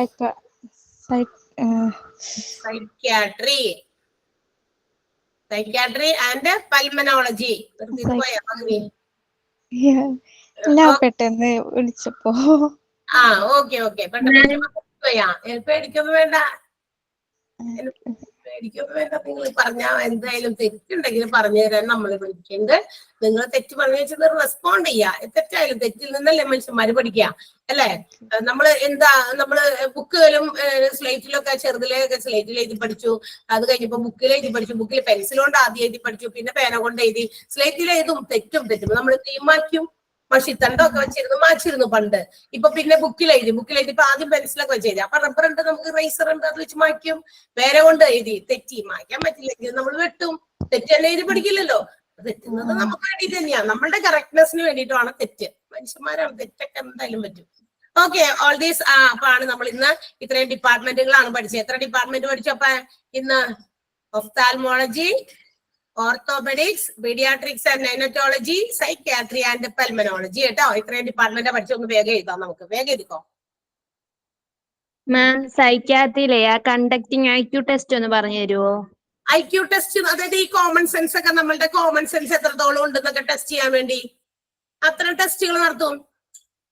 Psychiatry and pulmonology. എല്ലാം പെട്ടെന്ന് വിളിച്ചപ്പോ. ഓക്കെ പേടിക്കൊന്നും വേണ്ട, നിങ്ങൾ പറഞ്ഞാ എന്തായാലും തെറ്റുണ്ടെങ്കിൽ പറഞ്ഞു തരാൻ നമ്മൾ വിളിക്കുന്നത്. നിങ്ങൾ തെറ്റ് പറഞ്ഞു വെച്ചത് റെസ്പോണ്ട് ചെയ്യുക. തെറ്റായാലും തെറ്റിൽ നിന്നല്ലേ മനുഷ്യന്മാര് പഠിക്കുക അല്ലെ. നമ്മള് ബുക്കുകളും സ്ലേറ്റിലൊക്കെ ചെറുതിലൊക്കെ സ്ലേറ്റിൽ എഴുതി പഠിച്ചു, അത് കഴിഞ്ഞപ്പോ ബുക്കിൽ എഴുതി പഠിച്ചു, ബുക്കിൽ പെൻസിൽ കൊണ്ട് ആദ്യം എഴുതി പഠിച്ചു, പിന്നെ പേന കൊണ്ട് എഴുതി. സ്ലേറ്റിൽ എഴുതും, തെറ്റും നമ്മൾ തീരുമാനിക്കും. മഷിത്തണ്ടൊക്കെ വെച്ചിരുന്നു, മാച്ചിരുന്നു പണ്ട്. ഇപ്പൊ പിന്നെ ബുക്കിൽ എഴുതി ഇപ്പൊ ആദ്യം പെൻസിലൊക്കെ വെച്ച് എഴുതി. അപ്പൊ റബ്ബർ ഉണ്ട്, നമുക്ക് റൈസർ ഉണ്ട്, അത് വെച്ച് മായ്ക്കും. പേര കൊണ്ട് എഴുതി തെറ്റി മായ്ക്കാൻ പറ്റില്ലെങ്കിൽ നമ്മൾ വെട്ടും. തെറ്റ് തന്നെ എഴുതി പഠിക്കില്ലല്ലോ. തെറ്റുന്നത് നമുക്ക് വേണ്ടിയിട്ട് തന്നെയാണ്, നമ്മളുടെ കറക്റ്റ്നെസ്സിന് വേണ്ടിയിട്ടാണ് തെറ്റ്. മനുഷ്യന്മാരാണ്, തെറ്റൊക്കെ എന്തായാലും പറ്റും. ഓക്കെ, ഓൾ ദീസ് അപ്പൊ ആണ് നമ്മൾ ഇന്ന് ഇത്രയും ഡിപ്പാർട്ട്മെന്റുകളാണ് പഠിച്ചത്. എത്ര ഡിപ്പാർട്ട്മെന്റ് പഠിച്ചു അപ്പൊ ഇന്ന്? Ophthalmology, orthopaedics, paediatrics and neonatology, psychiatry and pulmonology. കേട്ടോ, ഇത്രയും ഡിപ്പാർട്ട്മെന്റ് പഠിച്ചു. ഒന്ന് വേഗം എഴുതാം, നമുക്ക് വേഗം എഴുതിക്കോ. മാം, സൈക്യാട്രിയിലെ ആ കണ്ടക്ടിങ് IQ ടെസ്റ്റ് ഒന്ന് പറഞ്ഞു തരുമോ? IQ ടെസ്റ്റ്, അതായത് ഈ കോമൺ സെൻസ് ഒക്കെ, നമ്മളുടെ കോമൺ സെൻസ് എത്രത്തോളം ഉണ്ടെന്നൊക്കെ ടെസ്റ്റ് ചെയ്യാൻ വേണ്ടി അത്തരം ടെസ്റ്റുകൾ നടത്തും.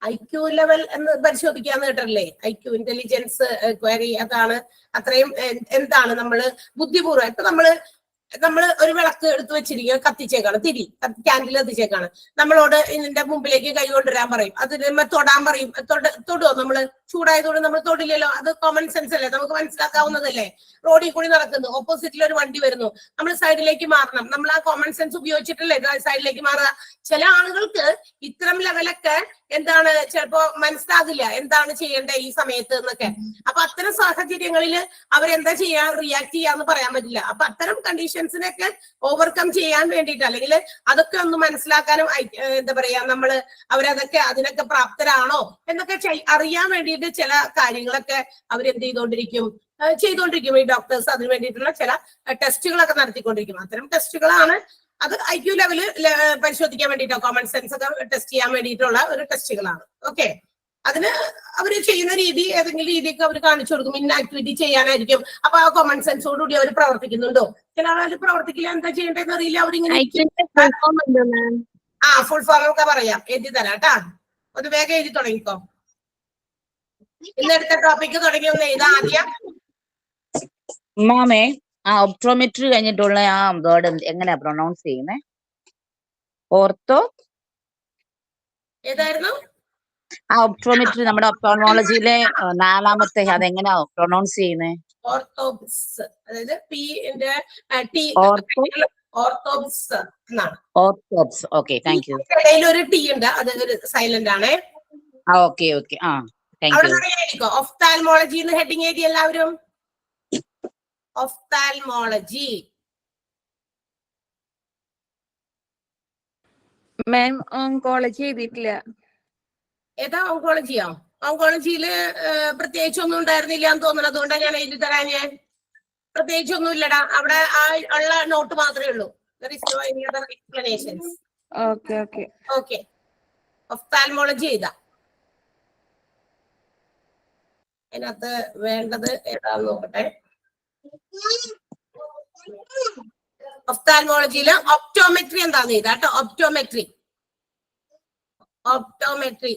IQ ലെവൽ എന്ന് പരിശോധിക്കാന്ന് കേട്ടല്ലേ? IQ ഇന്റലിജൻസ് ക്വയറി, അതാണ് അത്രയും എന്താണ് നമ്മള് ബുദ്ധിപൂർവ്വം. ഇപ്പൊ നമ്മള് നമ്മൾ ഒരു വിളക്ക് എടുത്ത് വെച്ചിരിക്കുക, കത്തിച്ചേക്കാണ്, തിരി ക്യാൻഡിൽ കത്തിച്ചേക്കാണ്. നമ്മളോട് ഇതിന്റെ മുമ്പിലേക്ക് കൈ കൊണ്ടുവരാൻ പറയും, അതിന് തൊടാൻ പറയും. തൊടുവോ നമ്മള്? ചൂടായതുകൊണ്ട് നമ്മൾ തൊടില്ലല്ലോ. അത് കോമൺ സെൻസ് അല്ലേ, നമുക്ക് മനസ്സിലാക്കാവുന്നതല്ലേ. റോഡിൽ കൂടി നടക്കുന്നു, ഓപ്പോസിറ്റിൽ ഒരു വണ്ടി വരുന്നു, നമ്മൾ സൈഡിലേക്ക് മാറണം. നമ്മൾ ആ കോമൺ സെൻസ് ഉപയോഗിച്ചിട്ടല്ലേ സൈഡിലേക്ക് മാറുക. ചില ആളുകൾക്ക് ഇത്തരം ലെവലൊക്കെ എന്താണ് ചിലപ്പോ മനസ്സിലാകില്ല, എന്താണ് ചെയ്യേണ്ടത് ഈ സമയത്ത് എന്നൊക്കെ. അപ്പൊ അത്തരം സാഹചര്യങ്ങളിൽ അവരെന്താ ചെയ്യാ, റിയാക്ട് ചെയ്യാന്ന് പറയാൻ പറ്റില്ല. അപ്പൊ അത്തരം കണ്ടീഷൻസിനൊക്കെ ഓവർകം ചെയ്യാൻ വേണ്ടിയിട്ട്, അല്ലെങ്കിൽ അതൊക്കെ ഒന്ന് മനസ്സിലാക്കാനും എന്താ പറയാ, നമ്മള് അവരതൊക്കെ അതിനൊക്കെ പ്രാപ്തരാണോ എന്നൊക്കെ അറിയാൻ വേണ്ടിയിട്ട് ചില കാര്യങ്ങളൊക്കെ അവരെന്ത് ചെയ്തുകൊണ്ടിരിക്കും, ഈ ഡോക്ടേഴ്സ് അതിന് വേണ്ടിയിട്ടുള്ള ചില ടെസ്റ്റുകളൊക്കെ നടത്തിക്കൊണ്ടിരിക്കും. അത്തരം ടെസ്റ്റുകളാണ് അത് IQ ലെവല് പരിശോധിക്കാൻ വേണ്ടിയിട്ടോ കോമൺ സെൻസ് ഒക്കെ ടെസ്റ്റ് ചെയ്യാൻ വേണ്ടിയിട്ടുള്ള ഒരു ടെസ്റ്റുകളാണ്. ഓക്കെ, അതിന് അവര് ചെയ്യുന്ന രീതി ഏതെങ്കിലും രീതിയൊക്കെ അവർ കാണിച്ചു കൊടുക്കും. ഇന്ന ആക്ടിവിറ്റി ചെയ്യാനായിരിക്കും. അപ്പൊ ആ കോമൺ സെൻസോടുകൂടി അവർ പ്രവർത്തിക്കുന്നുണ്ടോ? ചില ആളുകൾ പ്രവർത്തിക്കില്ല, എന്താ ചെയ്യേണ്ടതെന്ന് അറിയില്ല, അവരിങ്ങനെ ഫുൾ ഫോം ഒക്കെ പറയാം, എഴുതി തരാം കേട്ടാ. ഒന്ന് വേഗം എഴുതി തുടങ്ങിക്കോ. ഇന്നെടുത്ത ടോപ്പിക്ക് തുടങ്ങി ഒന്ന് എഴുതാ ആദ്യം. മാമേ, ആ ഒപ്ട്രോമെട്രി കഴിഞ്ഞിട്ടുള്ള ആ വേർഡ് എങ്ങനെയാ പ്രൊനൗൺസ് ചെയ്യുന്നേ? ഓർത്തോ ഏതായിരുന്നു? ആ ഒപ്ട്രോമെട്രി നമ്മുടെ ഒപ്തോമോളജിയിലെ 4ാമത്തെ, അതെങ്ങനെയാ പ്രൊനൗൺസ് ചെയ്യുന്നേ? ഓർത്തോപ്സ്, അതായത് ഓർത്തോപ്സ് എന്നാണ്. ഓർത്തോപ്സ്. Okay, thank you. ഇടയിൽ ഒരു ടി ഉണ്ട്, അത് ഒരു സൈലന്റ് ആണ്. ഓക്കെ ഓക്കെ, ആ താങ്ക് യു. ഒഫ്താൽമോളജി എന്ന് ഹെഡിങ് എഴുതി എല്ലാവരും. ഒഫ്താൽമോളജി. മാം ഓങ്കോളജി എഴുതിയിട്ടില്ല. ഏതാ? ഓങ്കോളജിയോ? ഓങ്കോളജിയില് പ്രത്യേകിച്ച് ഒന്നും ഉണ്ടായിരുന്നില്ല എന്ന് തോന്നുന്നു, അതുകൊണ്ടാണ് ഞാൻ എഴുതി തരാൻ. ഞാൻ പ്രത്യേകിച്ച് ഒന്നും ഇല്ലടാ, അവിടെ ആ ഉള്ള നോട്ട് മാത്രമേ ഉള്ളൂ. Explanations. Okay okay okay, ophthalmology എഴുതാ. അതിനകത്ത് വേണ്ടത് ഏതാന്ന് നോക്കട്ടെ. ഒഫ്താൽമോളജിയില് ഒപ്റ്റോമെട്രി എന്താന്ന് എഴുതാ കേട്ടോ. Optometry, OPTOMETRY.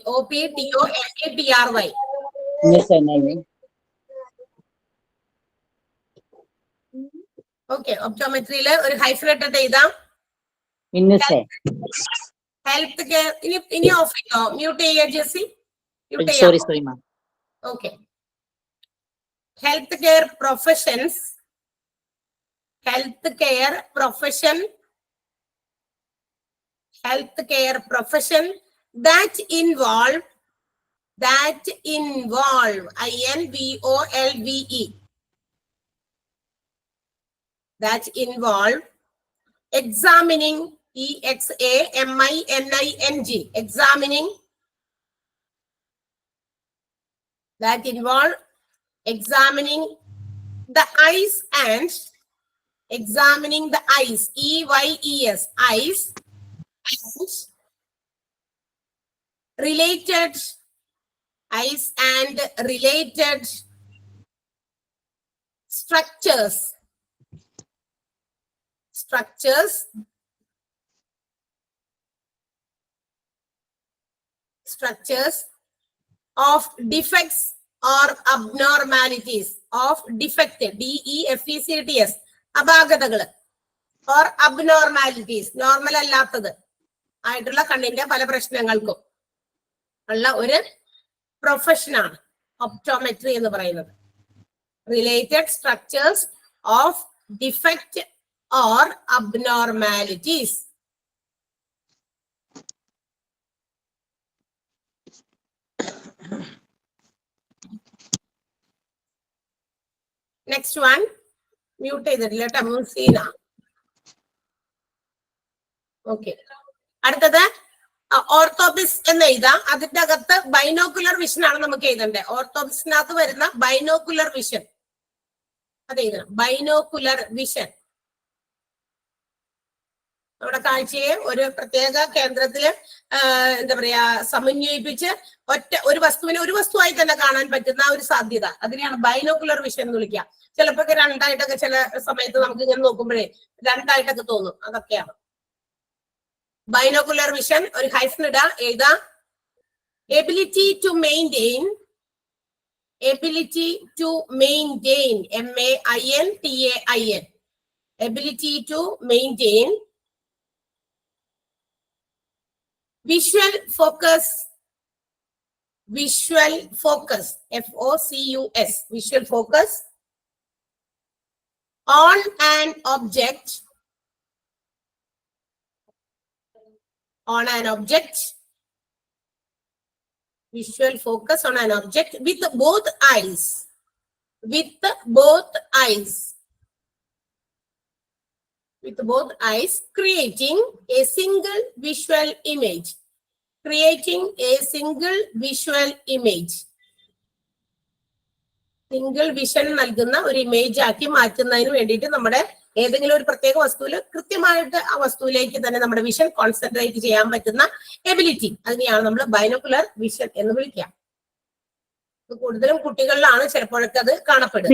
ഓക്കെ, ഒപ്റ്റോമെട്രിയില് ഒരു ഹൈഫ്രേറ്റഡ് എഴുതാം. Health care. ഇനി ഓഫ് ചെയ്തോ, മ്യൂട്ട് ചെയ്യുക Jessy. Sorry ma'am. Okay, health care professions. Health care profession that involve INVOLVE, that involve examining, EXAMINING, examining, that involve examining the eyes and examining the eyes, EYES, eyes, and related structures of defects or abnormalities, of defect, DEFECTS, അപാകതകള്, ഓർ അബ്നോർമാലിറ്റീസ്, നോർമൽ അല്ലാത്തത് ആയിട്ടുള്ള കണ്ണിന്റെ പല പ്രശ്നങ്ങൾക്കും ഉള്ള ഒരു പ്രൊഫഷനാണ് ഒപ്റ്റോമെട്രി എന്ന് പറയുന്നത്. Related structures of defect or abnormalities. Next one mute ചെയ്തിട്ടില്ല കേട്ടോ, മുസീന. ഓക്കെ, അടുത്തത് ഓർത്തോപിസ് എന്ന് എഴുതാം. അതിന്റെ അകത്ത് ബൈനോക്കുലർ വിഷൻ ആണ് നമുക്ക് എഴുതേണ്ടത്. ഓർത്തോപിസിനകത്ത് വരുന്ന ബൈനോക്കുലർ വിഷൻ അത് എഴുതണം. ബൈനോക്കുലർ വിഷൻ നമ്മുടെ കാഴ്ചയെ ഒരു പ്രത്യേക കേന്ദ്രത്തില് എന്താ പറയാ സമന്വയിപ്പിച്ച് ഒരു വസ്തുവിനെ ഒരു വസ്തുവായി തന്നെ കാണാൻ പറ്റുന്ന ഒരു സാധ്യത, അതിനെയാണ് ബൈനോക്കുലർ വിഷൻ എന്ന് വിളിക്കുക. ചിലപ്പോ രണ്ടായിട്ടൊക്കെ ചില സമയത്ത് നമുക്ക് ഇങ്ങനെ നോക്കുമ്പോഴേ രണ്ടായിട്ടൊക്കെ തോന്നും, അതൊക്കെയാണ് ബൈനോക്കുലർ വിഷൻ. ഒരു ഹൈഫൻ ഇടാ, എഴുതാ. Ability to maintain, MAINTAIN, ability to maintain visual focus, F-O-C-U-S, visual focus on an object, visual focus on an object with both eyes, creating a single visual image. Single vision നൽകുന്ന ഒരു ഇമേജ് ആക്കി മാറ്റുന്നതിന് വേണ്ടിയിട്ട് നമ്മുടെ ഏതെങ്കിലും ഒരു പ്രത്യേക വസ്തുവിൽ കൃത്യമായിട്ട് ആ വസ്തുവിലേക്ക് തന്നെ നമ്മുടെ വിഷൻ കോൺസെൻട്രേറ്റ് ചെയ്യാൻ പറ്റുന്ന എബിലിറ്റി, അതിനെയാണ് നമ്മൾ ബൈനോക്കുലർ വിഷൻ എന്ന് വിളിക്കുക. കൂടുതലും കുട്ടികളിലാണ് ചിലപ്പോഴൊക്കെ അത് കാണപ്പെടുന്നത്.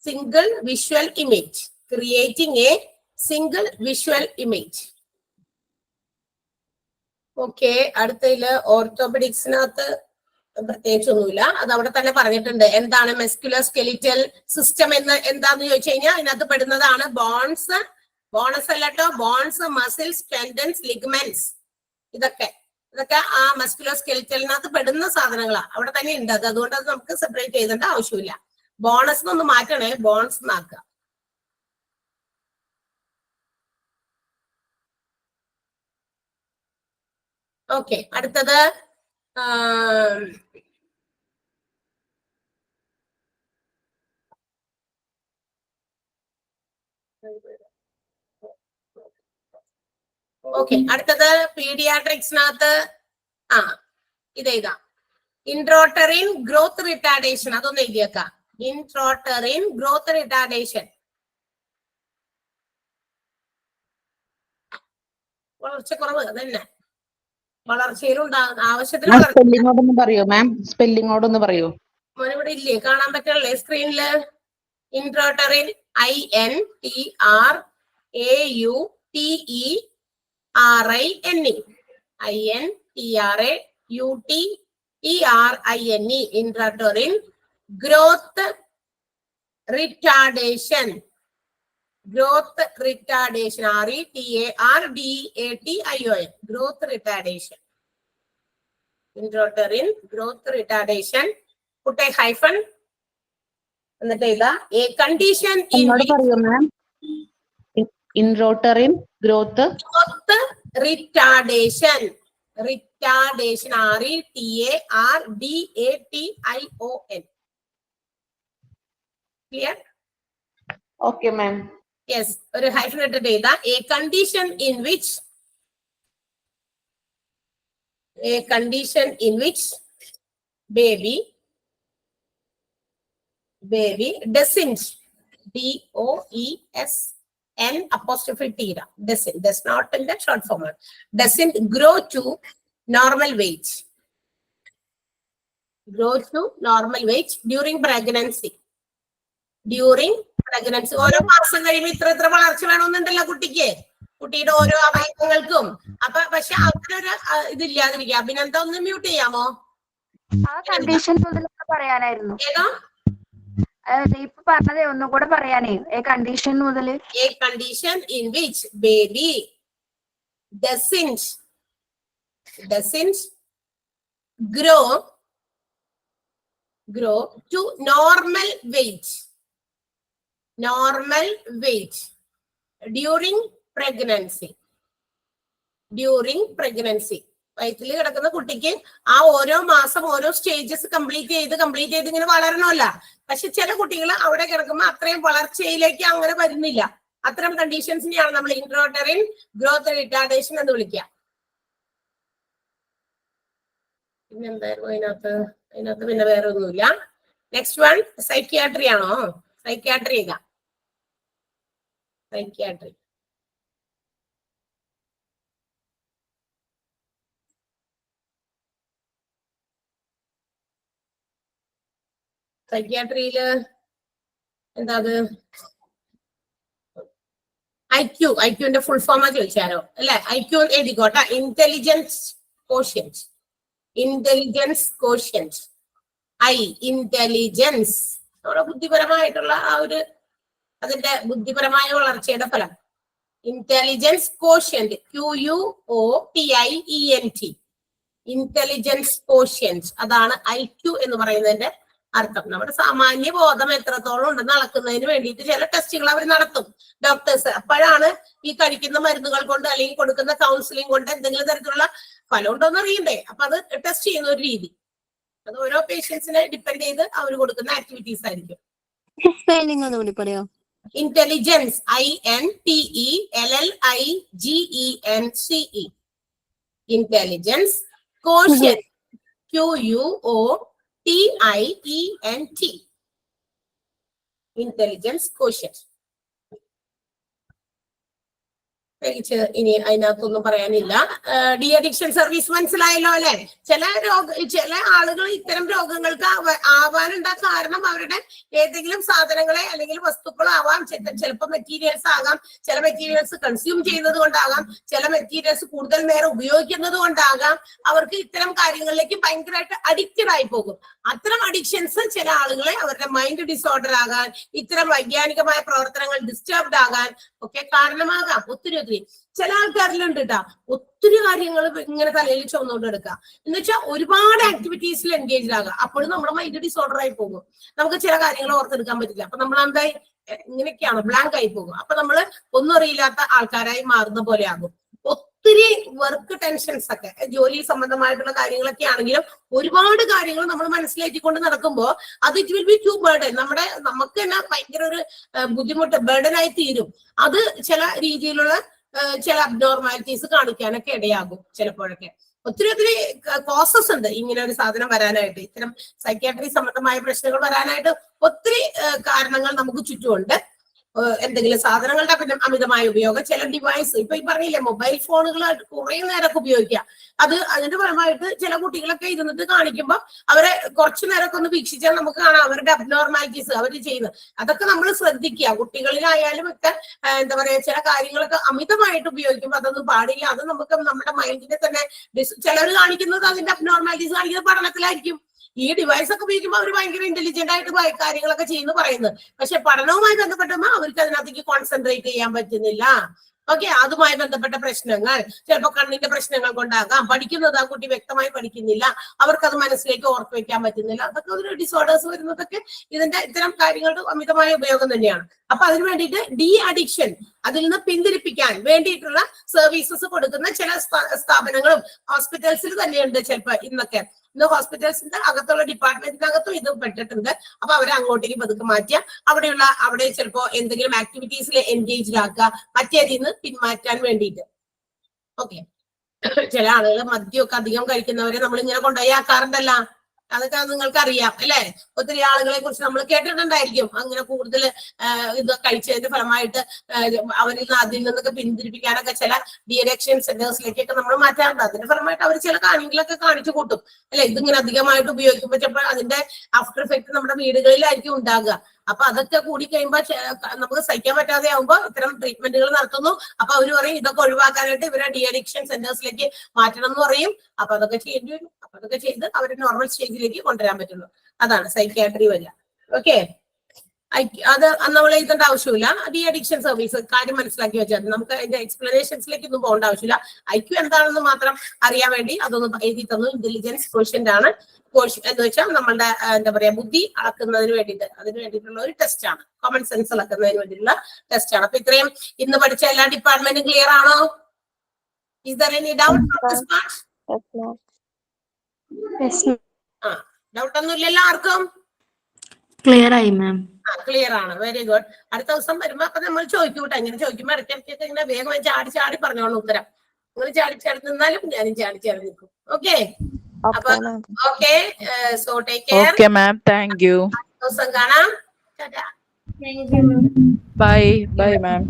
Single visual image, creating a single visual image. Okay, അടുത്തതില് ഓർത്തോപെഡിക്സിനകത്ത് പ്രത്യേകിച്ചൊന്നുമില്ല, അത് അവിടെ തന്നെ പറഞ്ഞിട്ടുണ്ട്. എന്താണ് മസ്കുലർ സ്കെലിറ്റൽ സിസ്റ്റം എന്ന് എന്താന്ന് ചോദിച്ചു കഴിഞ്ഞാൽ അതിനകത്ത് പെടുന്നതാണ് ബോൺസ് അല്ലട്ടോ, ബോൺസ്, മസിൽസ്, ടെൻഡൻസ്, ലിഗ്മെന്റ്സ്, ഇതൊക്കെ ആ മസ്കുലർ സ്കെലിറ്റലിനകത്ത് പെടുന്ന സാധനങ്ങളാണ്. അവിടെ തന്നെ ഉണ്ട് അത്, അതുകൊണ്ട് അത് നമുക്ക് സെപ്പറേറ്റ് ചെയ്തേണ്ട ആവശ്യമില്ല. ബോണസ് ഒന്ന് മാറ്റണേ, ബോൺസ് എന്നാക്കുക. ഓക്കെ, അടുത്തത് അടുത്തത് പീഡിയാട്രിക്സിനകത്ത് ഇതാ ഇൻട്രോട്ടറിൻ ഗ്രോത്ത് റിട്ടാർഡേഷൻ, അതൊന്ന് എഴുതിയേക്കാം. ഇൻട്രോട്ടറിൻ ഗ്രോത്ത് റിട്ടാർഡേഷൻ, വളർച്ചക്കുറവ്, അതന്നെ വളർച്ചയിലുണ്ടാകുന്ന ആവശ്യത്തിന്. സ്പെല്ലിങ്ങോടൊന്ന് പറയൂ മാം, സ്പെല്ലിങ്ങോടൊന്ന് പറയൂ. മോനിവിടെ ഇല്ലേ, കാണാൻ പറ്റണല്ലേ സ്ക്രീനില്? Intrauterine INTRAUTERINE, intrauterine growth retardation, growth retardation, RETARDATION, growth retardation. Intrauterine growth retardation, put a hyphen, എന്നിട്ട് ഇതാ a condition intrauterine growth retardation, RETARDATION. Clear? Okay ma'am. Yes, ഒരു ഹൈഫൺ ഇട്ടിട്ട് എഴുതാ a condition in which baby doesn't, DOESN, does not in the short form, doesn't grow to normal weight during pregnancy. ഓരോ മാസം കഴിയുമ്പോൾ ഇത്ര വളർച്ച വേണമെന്നുണ്ടല്ലോ കുട്ടിയുടെ ഓരോ അവയവങ്ങൾക്കും. അപ്പൊ പക്ഷെ അങ്ങനൊരു ഇതില്ലാതിരിക്കുക. അഭിനന്ദ ഒന്ന് മ്യൂട്ട് ചെയ്യാമോ? ആ കണ്ടീഷൻ പറയാനായിരുന്നു. ഏതോ ഇപ്പൊ പറഞ്ഞതേ ഒന്നുകൂടെ പറയാനേ. എ കണ്ടീഷൻ മുതല് A condition in which baby doesn't grow to normal weight during pregnancy. വയറ്റിൽ കിടക്കുന്ന കുട്ടിക്ക് ആ ഓരോ മാസം ഓരോ സ്റ്റേജസ് കംപ്ലീറ്റ് ചെയ്ത് ഇങ്ങനെ വളരണമല്ല. പക്ഷെ ചില കുട്ടികൾ അവിടെ കിടക്കുമ്പോൾ അത്രയും വളർച്ചയിലേക്ക് അങ്ങനെ വരുന്നില്ല. അത്തരം കണ്ടീഷൻസിനെയാണ് നമ്മൾ ഇൻട്രോട്ടറിൻ ഗ്രോത്ത് റിട്ടാർഡേഷൻ എന്ന് വിളിക്കുക. പിന്നെന്തായിരുന്നു അതിനകത്ത് പിന്നെ വേറെ ഒന്നുമില്ല. നെക്സ്റ്റ് വൺ സൈക്യാട്രി ആണോ? സൈക്യാട്രി സൈക്യാട്രിയില് എന്താ അത്? ഐക്യുവിന്റെ ഫുൾ ഫോമാ ചോദിച്ചാലോ അല്ലെ? ഐക്യു എഴുതിക്കോട്ടെ. ഇന്റലിജൻസ് കോഷ്യന്റ്, ഇന്റലിജൻസ്, നമ്മുടെ ബുദ്ധിപരമായിട്ടുള്ള ആ ഒരു അതിന്റെ ബുദ്ധിപരമായ വളർച്ചയുടെ ഫലം. Intelligence quotient, QUOTIENT, intelligence quotient, അതാണ് IQ എന്ന് പറയുന്നതിന്റെ അർത്ഥം. നമ്മുടെ സാമാന്യ ബോധം എത്രത്തോളം ഉണ്ടെന്ന് അളക്കുന്നതിന് വേണ്ടിയിട്ട് ചില ടെസ്റ്റുകൾ അവർ നടത്തും ഡോക്ടേഴ്സ്. അപ്പോഴാണ് ഈ കഴിക്കുന്ന മരുന്നുകൾ കൊണ്ട് അല്ലെങ്കിൽ കൊടുക്കുന്ന കൗൺസിലിംഗ് കൊണ്ട് എന്തെങ്കിലും തരത്തിലുള്ള ഫലം ഉണ്ടോന്ന് അറിയണ്ടേ. അപ്പൊ അത് ടെസ്റ്റ് ചെയ്യുന്ന ഒരു രീതി, അത് ഓരോ പേഷ്യൻസിനെ ഡിപ്പെൻഡ് ചെയ്ത് അവർ കൊടുക്കുന്ന ആക്ടിവിറ്റീസ് ആയിരിക്കും. സ്പെല്ലിംഗ് ഒന്നുകൂടി പറയോ? Intelligence, INTELLIGENCE, intelligence. Quotient, QUOTIENT, intelligence quotient. പ്രത്യേകിച്ച് ഇനി അതിനകത്തൊന്നും പറയാനില്ല. ഡി അഡിക്ഷൻ സർവീസ് മനസ്സിലായല്ലോ അല്ലെ? ചില ആളുകൾ ഇത്തരം രോഗങ്ങൾക്ക് ആവാനുണ്ടാ കാരണം അവരുടെ ഏതെങ്കിലും സാധനങ്ങളെ അല്ലെങ്കിൽ വസ്തുക്കളോ ആവാം. ചിലപ്പോൾ മെറ്റീരിയൽസ് ആകാം, ചില മെറ്റീരിയൽസ് കൺസ്യൂം ചെയ്യുന്നത് കൊണ്ടാകാം, ചില മെറ്റീരിയൽസ് കൂടുതൽ നേരം ഉപയോഗിക്കുന്നത് കൊണ്ടാകാം. അവർക്ക് ഇത്തരം കാര്യങ്ങളിലേക്ക് ഭയങ്കരമായിട്ട് അഡിക്റ്റഡ് ആയി പോകും. അത്തരം അഡിക്ഷൻസ് ചില ആളുകളെ അവരുടെ മൈൻഡ് ഡിസോർഡർ ആകാൻ, ഇത്തരം വൈജ്ഞാനികമായ പ്രവർത്തനങ്ങൾ ഡിസ്റ്റർബ്ഡ് ആകാൻ ഒക്കെ കാരണമാകാം. ഒത്തിരി ചില ആൾക്കാരിലുണ്ട് കേട്ടാ, ഒത്തിരി കാര്യങ്ങൾ ഇങ്ങനെ തലയിൽ ചുമന്നുകൊണ്ട് എടുക്കുക എന്ന് വെച്ചാൽ ഒരുപാട് ആക്ടിവിറ്റീസിൽ എൻഗേജ്ഡ് ആകുക. അപ്പോഴും നമ്മുടെ മൈൻഡ് ഡിസോർഡർ ആയി പോകും. നമുക്ക് ചില കാര്യങ്ങൾ ഓർത്തെടുക്കാൻ പറ്റില്ല. അപ്പൊ നമ്മൾ എന്തായി ഇങ്ങനെയൊക്കെയാണ്, ബ്ലാങ്ക് ആയി പോകും. അപ്പൊ നമ്മള് ഒന്നും അറിയില്ലാത്ത ആൾക്കാരായി മാറുന്ന പോലെ ആകും. ഒത്തിരി വർക്ക് ടെൻഷൻസ് ഒക്കെ, ജോലി സംബന്ധമായിട്ടുള്ള കാര്യങ്ങളൊക്കെ ആണെങ്കിലും ഒരുപാട് കാര്യങ്ങൾ നമ്മൾ മനസ്സിലാക്കിക്കൊണ്ട് നടക്കുമ്പോൾ അത് it will be to burden. നമുക്ക് തന്നെ ഭയങ്കര ഒരു ബുദ്ധിമുട്ട്, ബേർഡനായി തീരും. അത് ചില രീതിയിലുള്ള ചില അബ്നോർമാലിറ്റീസ് കാണിക്കാനൊക്കെ ഇടയാകും. ചിലപ്പോഴൊക്കെ ഒത്തിരി കോസസ് ഉണ്ട് ഇങ്ങനെ ഒരു സാധനം വരാനായിട്ട്. ഇത്തരം സൈക്യാട്രി സംബന്ധമായ പ്രശ്നങ്ങൾ വരാനായിട്ട് ഒത്തിരി കാരണങ്ങൾ നമുക്ക് ചുറ്റുമുണ്ട്. എന്തെങ്കിലും സാധനങ്ങളുടെ അമിതമായ ഉപയോഗം, ചില ഡിവൈസ്, ഇപ്പൊ ഈ പറഞ്ഞില്ലേ മൊബൈൽ ഫോണുകൾ കുറെ നേരമൊക്കെ ഉപയോഗിക്കുക. അതിന്റെ ഫലമായിട്ട് ചില കുട്ടികളൊക്കെ ഇരുന്നിട്ട് കാണിക്കുമ്പോൾ അവരെ കുറച്ചു നേരമൊക്കെ ഒന്ന് വീക്ഷിച്ചാൽ നമുക്ക് കാണാം അവരുടെ അബ്നോർമാലിറ്റീസ് അവർ ചെയ്യുന്നത്. അതൊക്കെ നമ്മൾ ശ്രദ്ധിക്കുക. കുട്ടികളിലായാലും ഒക്കെ എന്താ പറയാ, ചില കാര്യങ്ങളൊക്കെ അമിതമായിട്ട് ഉപയോഗിക്കുമ്പോൾ അതൊന്നും പാടില്ല. അത് നമുക്ക് നമ്മുടെ മൈൻഡിനെ തന്നെ ചിലർ കാണിക്കുന്നത് അതിന്റെ അബ്നോർമാലിറ്റീസ് കാണിക്കുന്നത് പഠനത്തിലായിരിക്കും. ഈ ഡിവൈസ് ഒക്കെ ഉപയോഗിക്കുമ്പോൾ അവർ ഭയങ്കര ഇന്റലിജന്റ് ആയിട്ട് കാര്യങ്ങളൊക്കെ ചെയ്യുന്നു പറയുന്നത്. പക്ഷെ പഠനവുമായി ബന്ധപ്പെട്ടുമ്പോൾ അവർക്ക് അതിനകത്തേക്ക് കോൺസെൻട്രേറ്റ് ചെയ്യാൻ പറ്റുന്നില്ല. ഓക്കെ, അതുമായി ബന്ധപ്പെട്ട പ്രശ്നങ്ങൾ ചിലപ്പോൾ കണ്ണിന്റെ പ്രശ്നങ്ങൾ കൊണ്ടാകാം. പഠിക്കുന്നത് ആ കുട്ടി വ്യക്തമായി പഠിക്കുന്നില്ല, അവർക്കത് മനസ്സിലേക്ക് ഓർത്ത് വെക്കാൻ പറ്റുന്നില്ല. അതൊക്കെ ഒരു ഡിസോർഡേഴ്സ് വരുന്നതൊക്കെ ഇത്തരം കാര്യങ്ങളുടെ അമിതമായ ഉപയോഗം തന്നെയാണ്. അപ്പൊ അതിന് വേണ്ടിയിട്ട് ഡി അഡിക്ഷൻ, അതിൽ നിന്ന് പിന്തിരിപ്പിക്കാൻ വേണ്ടിയിട്ടുള്ള സർവീസസ് കൊടുക്കുന്ന ചില സ്ഥാപനങ്ങളും ഹോസ്പിറ്റൽസിൽ തന്നെയുണ്ട്. ചിലപ്പോൾ ഇന്ന് ഹോസ്പിറ്റൽസിന്റെ അകത്തുള്ള ഡിപ്പാർട്ട്മെന്റിനകത്തും ഇത് പെട്ടിട്ടുണ്ട്. അപ്പൊ അവരെ അങ്ങോട്ടേക്ക് പതുക്കെ മാറ്റുക, അവിടെ ചിലപ്പോ എന്തെങ്കിലും ആക്ടിവിറ്റീസിൽ എൻഗേജ്ഡ് ആക്കുക, മറ്റേതിൽ നിന്ന് പിന്മാറ്റാൻ വേണ്ടിയിട്ട്. ഓക്കെ, ചില ആളുകൾ മദ്യമൊക്കെ അധികം കഴിക്കുന്നവരെ നമ്മൾ ഇങ്ങനെ കൊണ്ടുപോയി ആക്കാറുണ്ടല്ല, അതൊക്കെ നിങ്ങൾക്ക് അറിയാം അല്ലെ? ഒത്തിരി ആളുകളെ കുറിച്ച് നമ്മൾ കേട്ടിട്ടുണ്ടായിരിക്കും. അങ്ങനെ കൂടുതൽ ഇത് കഴിച്ചതിന്റെ ഫലമായിട്ട് അതിൽ നിന്നൊക്കെ പിന്തിരിപ്പിക്കാനൊക്കെ ചില ഡി അഡിക്ഷൻ സെന്റേഴ്സിലേക്കൊക്കെ നമ്മൾ മാറ്റാറുണ്ട്. അതിന്റെ ഫലമായിട്ട് അവർ ചില കാര്യങ്ങളൊക്കെ കാണിച്ചു കൂട്ടും അല്ലെ? ഇതിങ്ങനെ അധികമായിട്ട് ഉപയോഗിക്കുമ്പോൾ ചിലപ്പോൾ അതിന്റെ ആഫ്റ്റർ എഫക്ട് നമ്മുടെ വീടുകളിലായിരിക്കും ഉണ്ടാകുക. അപ്പൊ അതൊക്കെ കൂടി കഴിയുമ്പോൾ നമുക്ക് സഹിക്കാൻ പറ്റാതെ ആകുമ്പോൾ ഇത്തരം ട്രീറ്റ്മെന്റുകൾ നടത്തുന്നു. അപ്പൊ അവര് പറയും ഇതൊക്കെ ഒഴിവാക്കാനായിട്ട് ഇവരെ ഡി അഡിക്ഷൻ സെന്റേഴ്സിലേക്ക് മാറ്റണം എന്ന് പറയും. അപ്പൊ അതൊക്കെ ചെയ്യേണ്ടി വരും. അപ്പൊ അതൊക്കെ ചെയ്ത് അവരെ നോർമൽ സ്റ്റേജിലേക്ക് കൊണ്ടുവരാൻ പറ്റുള്ളൂ. അതാണ് സൈക്യാട്രി വരിക. ഓക്കെ, അത് നമ്മൾ എഴുതേണ്ട ആവശ്യമില്ല. ഡി അഡിക്ഷൻ സർവീസ് കാര്യം മനസ്സിലാക്കി വെച്ചാൽ നമുക്ക് അതിന്റെ എക്സ്പ്ലനേഷൻസിലേക്ക് ഒന്നും പോകേണ്ട ആവശ്യമില്ല. IQ എന്താണെന്ന് മാത്രം അറിയാൻ വേണ്ടി അതൊന്ന് എഴുതി തന്നു. ഇന്റലിജൻസ് ക്വോഷ്യന്റ് ആണ്. എന്ന് വെച്ചാൽ നമ്മളുടെ എന്താ പറയാ ബുദ്ധി അളക്കുന്നതിന് വേണ്ടിയിട്ട്, അതിന് വേണ്ടിയിട്ടുള്ള ഒരു ടെസ്റ്റ് ആണ്. കോമൺ സെൻസ് അളക്കുന്നതിന് വേണ്ടിയിട്ടുള്ള ടെസ്റ്റ് ആണ്. അപ്പൊ ഇത്രയും ഇന്ന് പഠിച്ച എല്ലാ ഡിപ്പാർട്ട്മെന്റും ക്ലിയർ ആണോ? Is there any doubt on this part? Doubt ഒന്നും ഇല്ലല്ലോ ആർക്കും? ക്ലിയർ ആയി മാം. ക്ലിയർ ആണ്, വെരി ഗുഡ്. അടുത്ത ദിവസം വരുമ്പോ അപ്പൊ നമ്മൾ ചോദിക്കൂട്ടെ. ഇങ്ങനെ ചോദിക്കുമ്പോ ഇടയ്ക്കിടയ്ക്കൊക്കെ ഇങ്ങനെ വേഗം ചാടി പറഞ്ഞോളൂ ഉത്തരം. നിങ്ങൾ ചാടി നിന്നാലും ഞാനും ചാടി നിൽക്കും. ഓക്കെ, അപ്പൊ okay, so take care. Okay ma'am, thank you. ദിവസം കാണാം. Bye bye ma'am.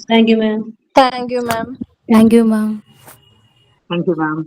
Thank you ma'am. Thank you ma'am. Thank you ma'am. Thank you ma'am.